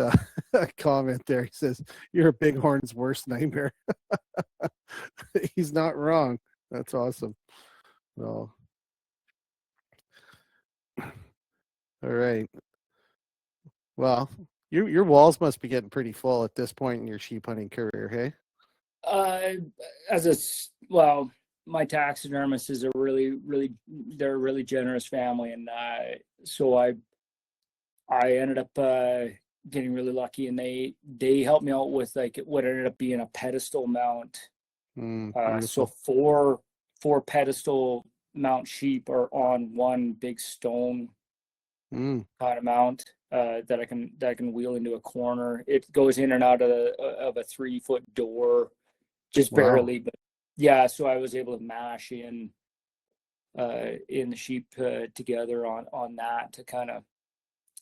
comment there. He says, "You're a bighorn's worst nightmare." He's not wrong. That's awesome. Well, all right. Well, your walls must be getting pretty full at this point in your sheep hunting career, hey? My taxidermist is they're a really generous family, and so I ended up getting really lucky, and they helped me out with like what ended up being a pedestal mount. So four pedestal mount sheep are on one big stone kind of mount that I can wheel into a corner. It goes in and out of a 3-foot door, just barely, but yeah. So I was able to mash in the sheep together on that to kind of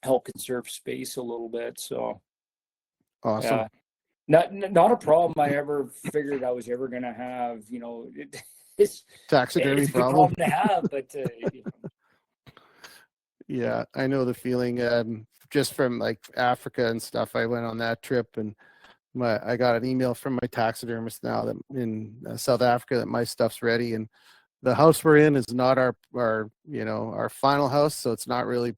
help conserve space a little bit. So awesome. Yeah, not a problem I ever figured I was ever gonna have. It's taxidermy it's a good problem to have, but yeah, I know the feeling. Just from like Africa and stuff, I went on that trip, and I got an email from my taxidermist now that in South Africa that my stuff's ready, and the house we're in is not our final house, so it's not really,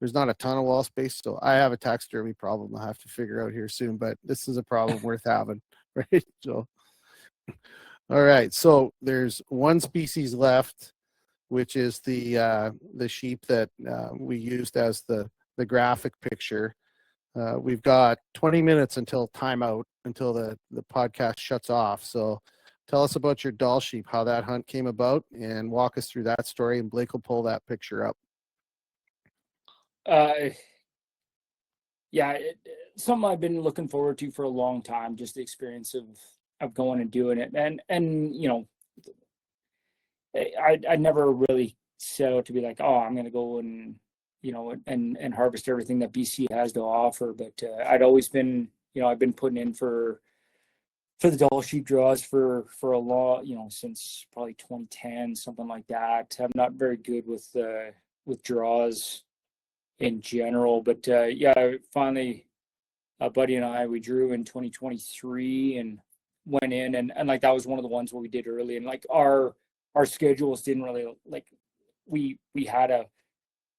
there's not a ton of wall space. So I have a taxidermy problem I'll have to figure out here soon, but this is a problem worth having, right? So, all right. So there's one species left, which is the sheep that we used as the graphic picture. We've got 20 minutes until timeout, until the podcast shuts off. So tell us about your doll sheep, how that hunt came about, and walk us through that story, and Blake will pull that picture up. Yeah, something I've been looking forward to for a long time, just the experience of going and doing it. And I never really set out to be like, oh, I'm going to go and, and harvest everything that BC has to offer. But I'd always been, I've been putting in for the Double Sheep draws for a lot, since probably 2010, something like that. I'm not very good with draws in general, but finally, a buddy and I, we drew in 2023 and went in, and like that was one of the ones where we did early, and like our schedules didn't really, like, we had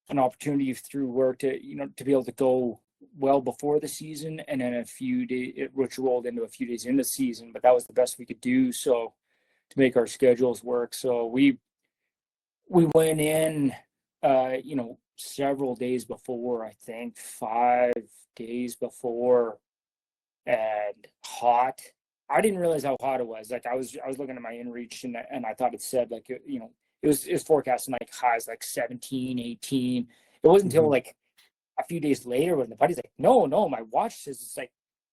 an opportunity through work to to be able to go well before the season, and then a few days, which rolled into a few days into the season, but that was the best we could do, so to make our schedules work. So we went in several days before, I think 5 days before, and hot. I didn't realize how hot it was. Like I was looking at my inReach, and I thought it said, like, it was forecasting like highs like 17, 18. It wasn't until like a few days later when the buddy's like, no, my watch says it's like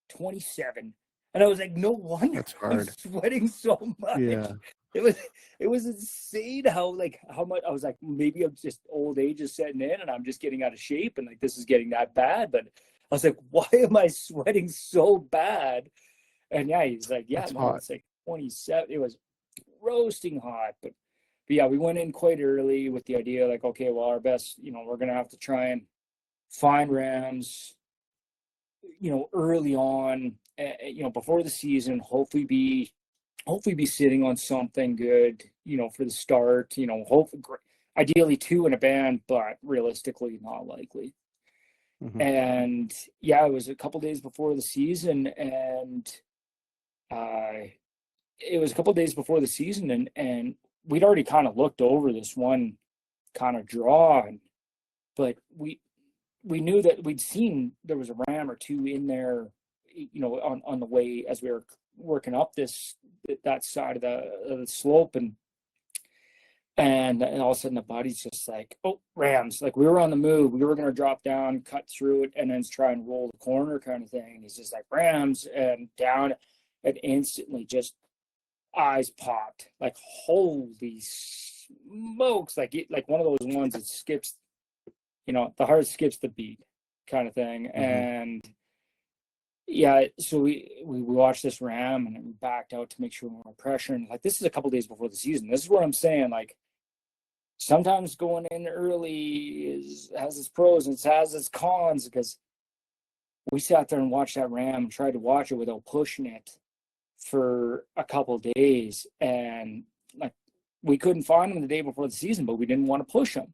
27. And I was like, no wonder That's hard. I'm sweating so much. Yeah. It was insane how much I was like, maybe I'm just old age is setting in and I'm just getting out of shape and like this is getting that bad. But I was like, why am I sweating so bad? And yeah, he's like, yeah, no, it's like 27. It was roasting hot. But yeah, we went in quite early with the idea like, okay, well, our best, we're gonna have to try and find rams, early on, before the season, hopefully be sitting on something good, for the start, hopefully, ideally 2 in a band, but realistically not likely. And yeah, it was a couple days before the season, and and we'd already kind of looked over this one kind of draw, but we knew that we'd seen there was a ram or two in there, on the way as we were working up that side of the slope, and all of a sudden the body's just like, oh, rams. Like we were on the move, we were going to drop down, cut through it, and then try and roll the corner kind of thing. He's just like, rams, and down, and instantly just eyes popped, like, holy smokes. Like one of those ones that skips, the heart skips the beat kind of thing. And yeah, so we watched this ram and we backed out to make sure we weren't pressuring. Like, this is a couple days before the season. This is what I'm saying. Like, sometimes going in early has its pros and it has its cons, because we sat there and watched that ram and tried to watch it without pushing it for a couple days, and like we couldn't find him the day before the season, but we didn't want to push him.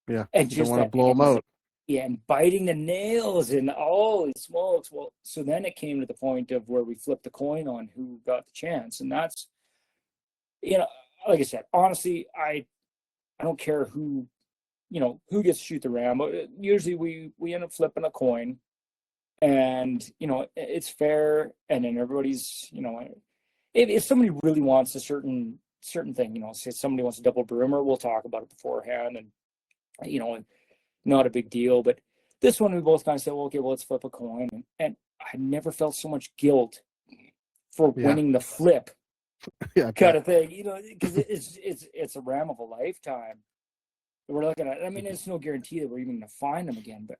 Yeah, and you just don't want to blow them out. Yeah, and biting the nails, and holy smokes. Well, so then it came to the point of where we flipped the coin on who got the chance, and that's, like I said, honestly, I don't care who gets to shoot the ram. Usually we end up flipping a coin, and it's fair, and then everybody's, if somebody really wants a certain thing, say somebody wants a double broomer, we'll talk about it beforehand, and not a big deal. But this one we both kind of said, well, okay, well, let's flip a coin, and I never felt so much guilt for winning the flip kind of thing, because it's a ram of a lifetime we're looking at. I mean, it's no guarantee that we're even going to find them again, but.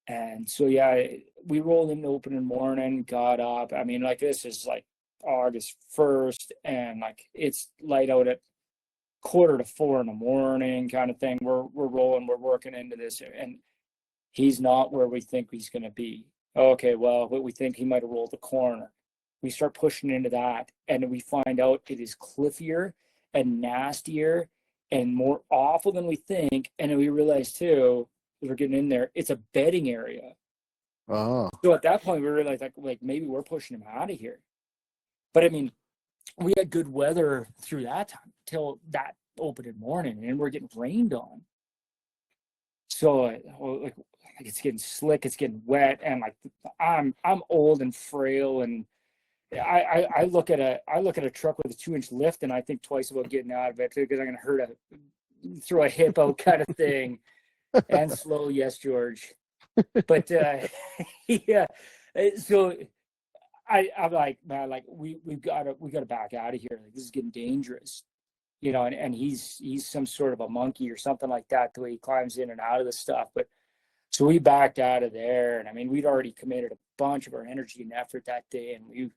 And so, yeah, we rolled into opening morning, got up. I mean, like, this is like August 1st, and like it's light out at 3:45 in the morning kind of thing. We're rolling, we're working into this, and he's not where we think he's going to be. Okay, well, we think he might have rolled the corner. We start pushing into that, and we find out it is cliffier and nastier and more awful than we think. And then we realize too, we're getting in there, it's a bedding area. Oh. So at that point we realized like maybe we're pushing him out of here. But I mean, we had good weather through that time till that opening morning, and we're getting rained on. So like it's getting slick, it's getting wet, and like I'm old and frail, and I look at a truck with a 2-inch lift and I think twice about getting out of it, because I'm gonna throw a hip out kind of thing. And slow, yes, George. But yeah, so I'm like, man, like we've got to back out of here. Like, this is getting dangerous. you know, and he's some sort of a monkey or something like that, the way he climbs in and out of the stuff. But so we backed out of there, and I mean, we'd already committed a bunch of our energy and effort that day, and we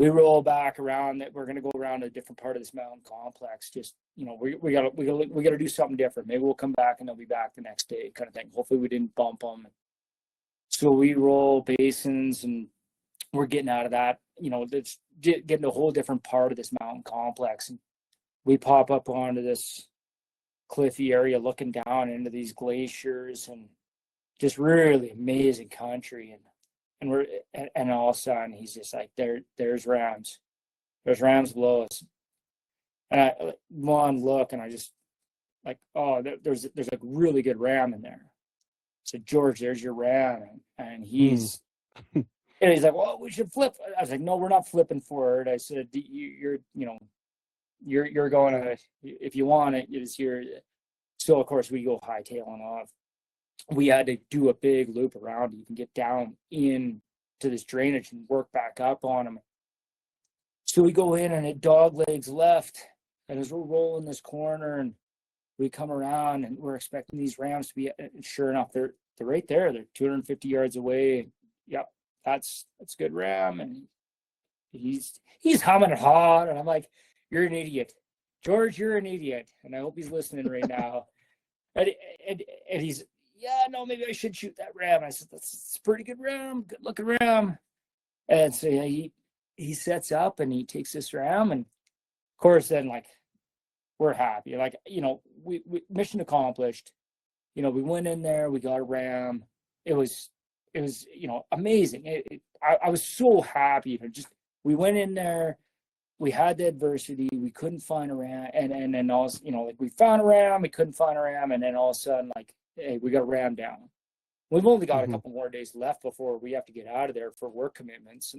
roll back around that we're going to go around a different part of this mountain complex. Just, you know, we gotta do something different. Maybe we'll come back and they'll be back the next day, kind of thing. Hopefully we didn't bump them. So we roll basins and we're getting out of that, you know, that's getting a whole different part of this mountain complex. And we pop up onto this cliffy area looking down into these glaciers and just really amazing country. And we're, and all of a sudden he's just like, there's rams below us. And I one look and I just like, oh, there's a really good ram in there. So George, there's your ram. And he's, and he's like, well, we should flip. I was like, no, we're not flipping for it. I said, you're going to, if you want it, it's here. So of course we go hightailing off. We had to do a big loop around. You can get down in to this drainage and work back up on them. So we go in and it dog legs left. And as we're rolling this corner and we come around and we're expecting these rams to be, sure enough, they're right there. They're 250 yards away. Yep, that's good ram. And he's humming and hawing. And I'm like, you're an idiot. George, you're an idiot. And I hope he's listening right now. And he's, yeah, no, maybe I should shoot that ram. I said, that's a pretty good ram, good looking ram. And so yeah, he sets up and he takes this ram. And of course, then like, we're happy. Like, you know, we mission accomplished. You know, we went in there, we got a ram. It was, you know, amazing. I was so happy. We went in there, we had the adversity, we couldn't find a ram. And then also, you know, like we found a ram, we couldn't find a ram. And then all of a sudden, like, hey, we got a ram down. We've only got a couple more days left before we have to get out of there for work commitments.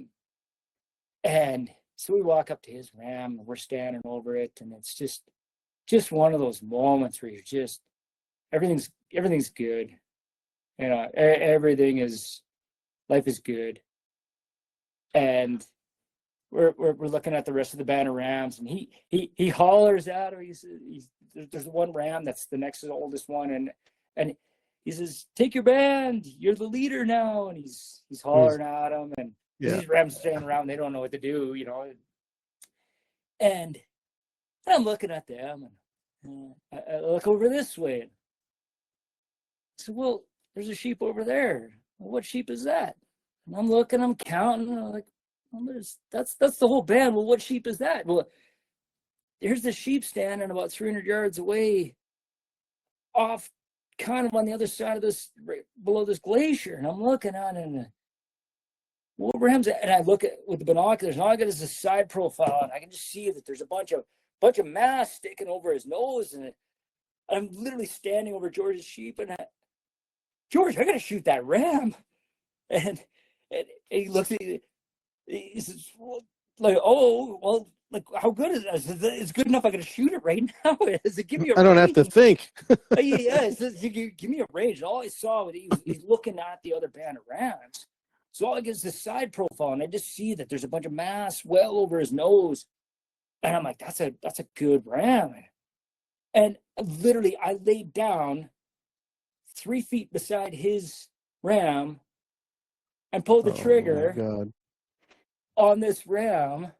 And so we walk up to his ram and we're standing over it. And it's just one of those moments where you're just, everything's good. You know, life is good. And we're looking at the rest of the band of rams, and he hollers at him. There's one ram that's the next to the oldest one, and he says, take your band, you're the leader now. And he's hollering at him, and these rams standing around, they don't know what to do, you know. And I'm looking at them, and I look over this way. I said, well, there's a sheep over there. Well, what sheep is that? And I'm looking, I'm counting, and I'm like, well, that's the whole band. Well, what sheep is that? Well, there's the sheep standing about 300 yards away, off kind of on the other side of this, right below this glacier. And I'm looking at it, and what rams? And I look at with the binoculars, and all I got is a side profile, and I can just see that there's a bunch of mass sticking over his nose, and I'm literally standing over George's sheep, and George, I gotta shoot that ram. And he looks at me, he says, well, like, oh, well, like, how good is it? It's good enough I gotta shoot it right now. Is it give me a range? I don't have to think. Yeah, it says, give me a range. And all I saw was he's looking at the other band of rams. So all I get is this side profile, and I just see that there's a bunch of mass well over his nose. And I'm like, that's a good ram. And literally I laid down 3 feet beside his ram and pulled the trigger on this ram.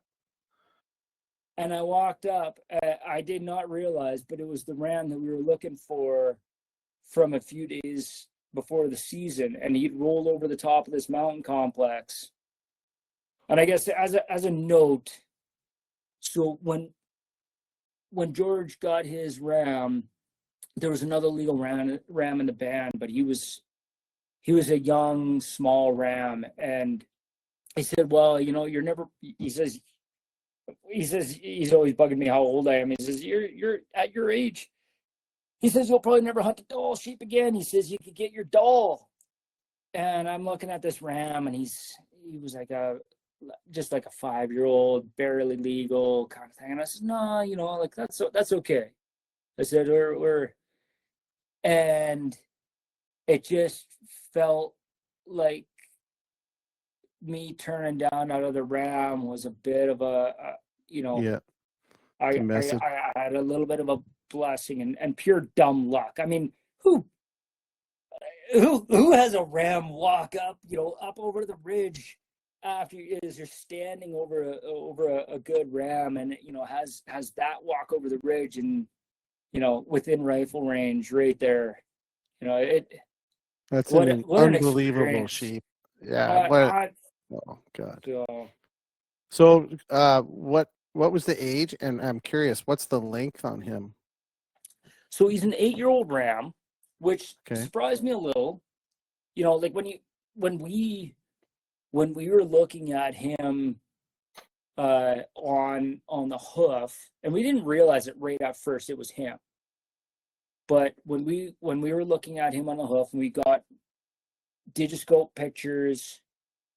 And I walked up. I did not realize, but it was the ram that we were looking for from a few days before the season. And he'd rolled over the top of this mountain complex. And I guess as a note, so when George got his ram, there was another legal ram in the band, but he was a young, small ram. And he said, well, you know, he says he's always bugging me how old I am. He says, you're at your age. He says, you'll probably never hunt a Dall sheep again. He says, you could get your Dall. And I'm looking at this ram, and he was like just like a 5-year-old, barely legal kind of thing. And I said, no, you know, like that's okay. I said, and it just felt like me turning down out of the ram was a bit of a you know, It's a I, I, message. I had a little bit of a blessing and pure dumb luck. I mean, who has a ram walk up, up over the ridge after you're standing over a good ram, and has that walk over the ridge and within rifle range right there. It That's an what an unbelievable experience. sheep. Yeah. What? I Oh God. so So, what was the age? And I'm curious, what's the length on him? so he's an 8-year-old ram, which Okay. surprised me a little. Like when we were looking at him on the hoof, and we didn't realize it right at first it was him. But when we were looking at him on the hoof, and we got digiscope pictures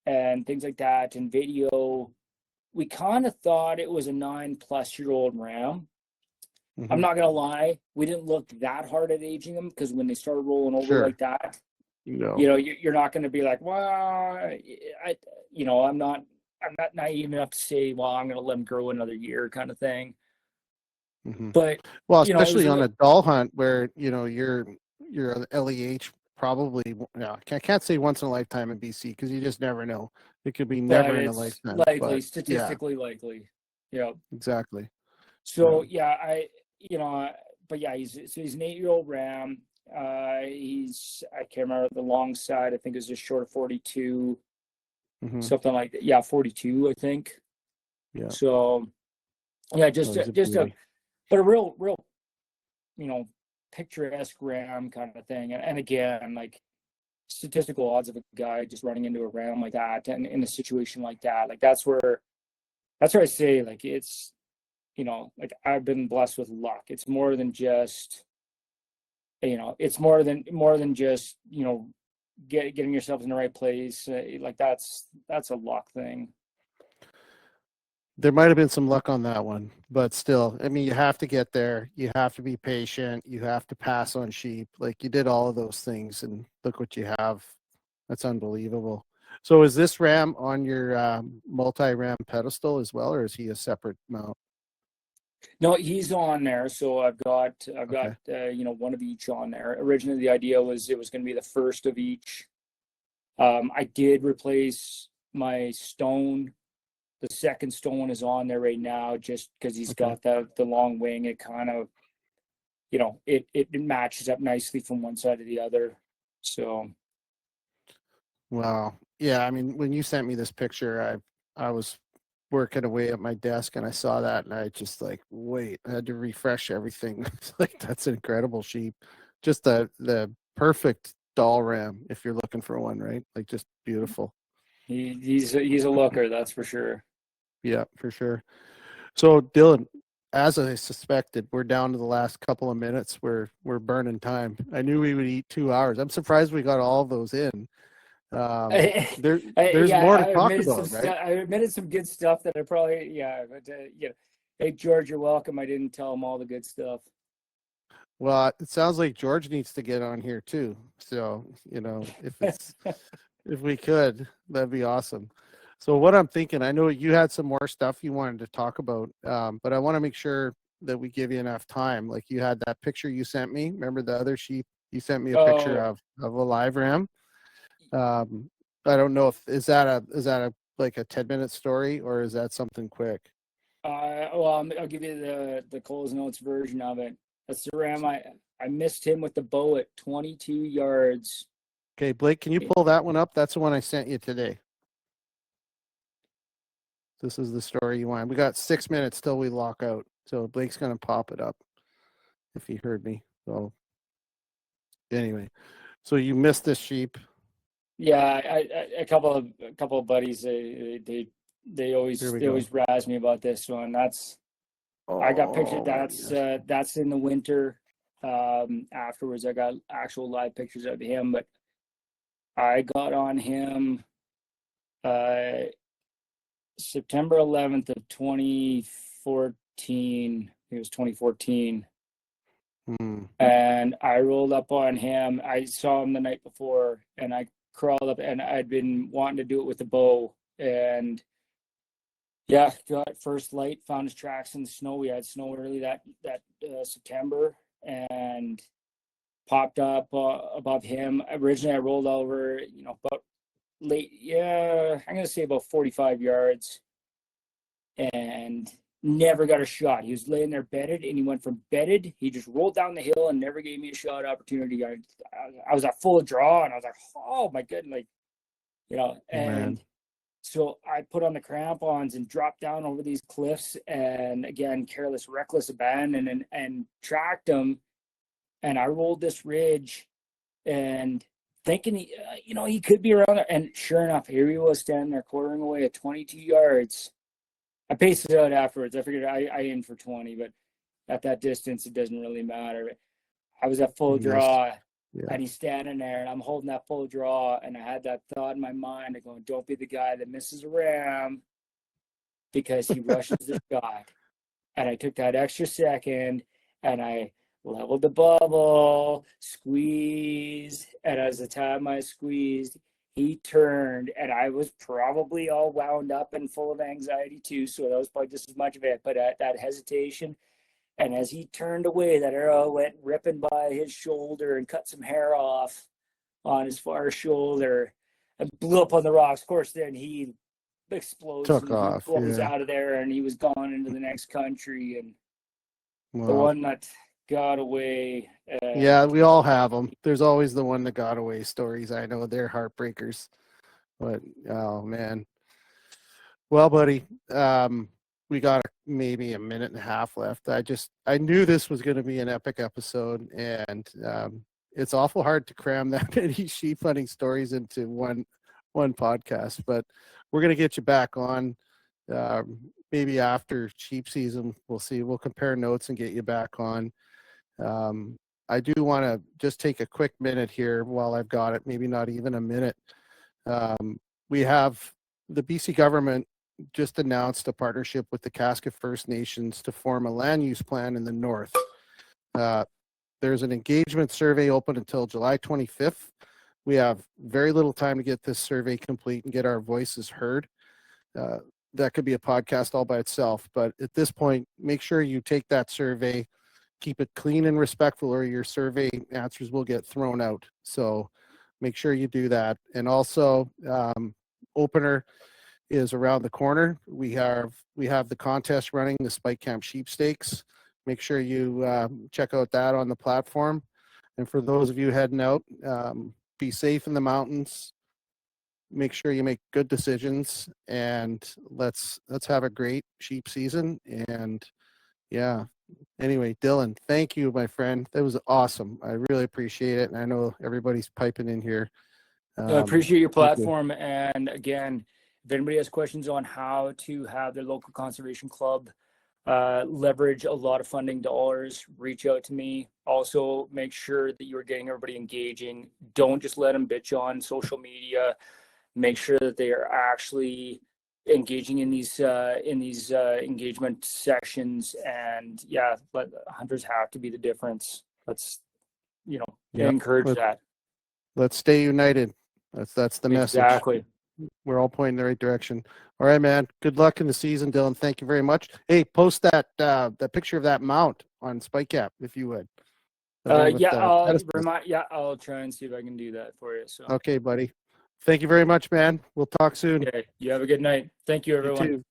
and things like that and video, we kind of thought it was a 9+ year old ram. I'm not gonna lie, we didn't look that hard at aging them, because when they started rolling over Sure. like that, No. you're not going to be like, well, I'm not naive enough to say, well, I'm going to let them grow another year, kind of thing. But well, it was especially on a doll hunt where you're an LEH probably. No, I can't say once in a lifetime in BC, because you just never know. It could be never in a it's lifetime. likely, But statistically likely. Yeah. exactly. So but yeah, he's an 8-year-old ram. I can't remember the long side. I think it was just short of 42, something like that. Yeah, 42, I think. Yeah. So yeah, just a real picturesque ram kind of thing. And again, like, statistical odds of a guy just running into a ram like that and in a situation like that, like that's where I say, like, it's like, I've been blessed with luck. It's more than just it's more than just getting yourself in the right place. Like, that's a luck thing. There might have been some luck on that one, but still, I mean, you have to get there. You have to be patient. You have to pass on sheep. Like, you did all of those things, and look what you have. That's unbelievable. So, is this ram on your multi-ram pedestal as well, or is he a separate mount? No, he's on there. So I've got Okay. one of each on there. Originally, the idea was it was going to be the first of each. I did replace my stone. The second stone is on there right now, just because he's got the long wing. It kind of, it matches up nicely from one side to the other. So, Wow. Yeah, I mean, when you sent me this picture, I was working away at my desk and I saw that, and I just like, wait, I had to refresh everything. It's like, that's an incredible sheep. Just the perfect doll ram if you're looking for one, right? Like, just beautiful. he's a looker, that's for sure. Yeah, for sure. So, Dylan, as I suspected, we're down to the last couple of minutes. We're burning time. I knew we would eat 2 hours. I'm surprised we got all of those in. There's more to talk about, right? I admitted some good stuff that I probably, but hey, George, you're welcome. I didn't tell him all the good stuff. Well, it sounds like George needs to get on here too. So, if we could, that'd be awesome. So what I'm thinking, I know you had some more stuff you wanted to talk about, but I want to make sure that we give you enough time. Like, you had that picture you sent me. Remember the other sheep? You sent me a picture of a live ram. I don't know if is that a like a 10-minute story, or is that something quick? Well, I'll give you the Coles Notes version of it. That's the ram. I missed him with the bow at 22 yards. Okay, Blake, can you pull that one up? That's the one I sent you today. This is the story you want. We got 6 minutes till we lock out. So Blake's going to pop it up if he heard me. So anyway, so you missed this sheep. Yeah, a couple of buddies, they always razz me about this one. I got pictures. That's in the winter. Afterwards, I got actual live pictures of him, but I got on him September 11th of 2014. It was 2014. And I rolled up on him. I saw him the night before, and I crawled up, and I'd been wanting to do it with a bow, and Yeah, got first light, found his tracks in the snow. We had snow early that September, and popped up above him. Originally, I rolled over, about late, yeah, I'm gonna say about 45 yards, and never got a shot. He was laying there bedded, and he went from bedded. He just rolled down the hill and never gave me a shot opportunity. I was at full draw, and I was like, oh my goodness, like, and. Man. So I put on the crampons and dropped down over these cliffs, and again, careless, reckless abandon, and tracked him. And I rolled this ridge, and thinking he could be around there. And sure enough, here he was standing there, quartering away at 22 yards. I paced it out afterwards. I figured I aimed for 20, but at that distance, it doesn't really matter. I was at full draw. Yeah. And he's standing there, and I'm holding that full draw, and I had that thought in my mind of going, don't be the guy that misses a ram because he rushes the shot. And I took that extra second, and I leveled the bubble, squeezed, and as the time I squeezed, he turned, and I was probably all wound up and full of anxiety too, so that was probably just as much of it. But that hesitation, and as he turned away, that arrow went ripping by his shoulder and cut some hair off on his far shoulder and blew up on the rocks. Of course, then he explodes. Took and off. He blows Yeah. out of there, and he was gone into the next country. And Wow. the one that got away. Yeah, we all have them. There's always the one that got away stories. I know they're heartbreakers. But, oh, man. Well, buddy, we got maybe a minute and a half left. I knew this was going to be an epic episode, and it's awful hard to cram that many sheep hunting stories into one podcast, but we're going to get you back on maybe after sheep season. We'll see. We'll compare notes and get you back on. I do want to just take a quick minute here while I've got it, maybe not even a minute. We have the BC government just announced a partnership with the Casca First Nations to form a land use plan in the north. There's an engagement survey open until July 25th. We have very little time to get this survey complete and get our voices heard. That could be a podcast all by itself, but at this point, make sure you take that survey, keep it clean and respectful, or your survey answers will get thrown out. So make sure you do that. And also, opener is around the corner. We have the contest running, the Spike Camp Sheep Stakes. Make sure you check out that on the platform. And for those of you heading out, be safe in the mountains. Make sure you make good decisions, and let's have a great sheep season. And yeah, anyway, Dylan, thank you, my friend. That was awesome. I really appreciate it. And I know everybody's piping in here. I appreciate your platform. And again, if anybody has questions on how to have their local conservation club leverage a lot of funding dollars, reach out to me. Also, make sure that you're getting everybody engaging. Don't just let them bitch on social media. Make sure that they are actually engaging in these engagement sessions. And yeah, but hunters have to be the difference. Let's encourage that. Let's stay united. That's the message. Exactly. We're all pointing in the right direction. All right, man. Good luck in the season, Dylan. Thank you very much. Hey, post that picture of that mount on Spike Cap if you would. I'll try and see if I can do that for you. So okay, buddy. Thank you very much, man. We'll talk soon. Okay. You have a good night. Thank you, everyone. You too.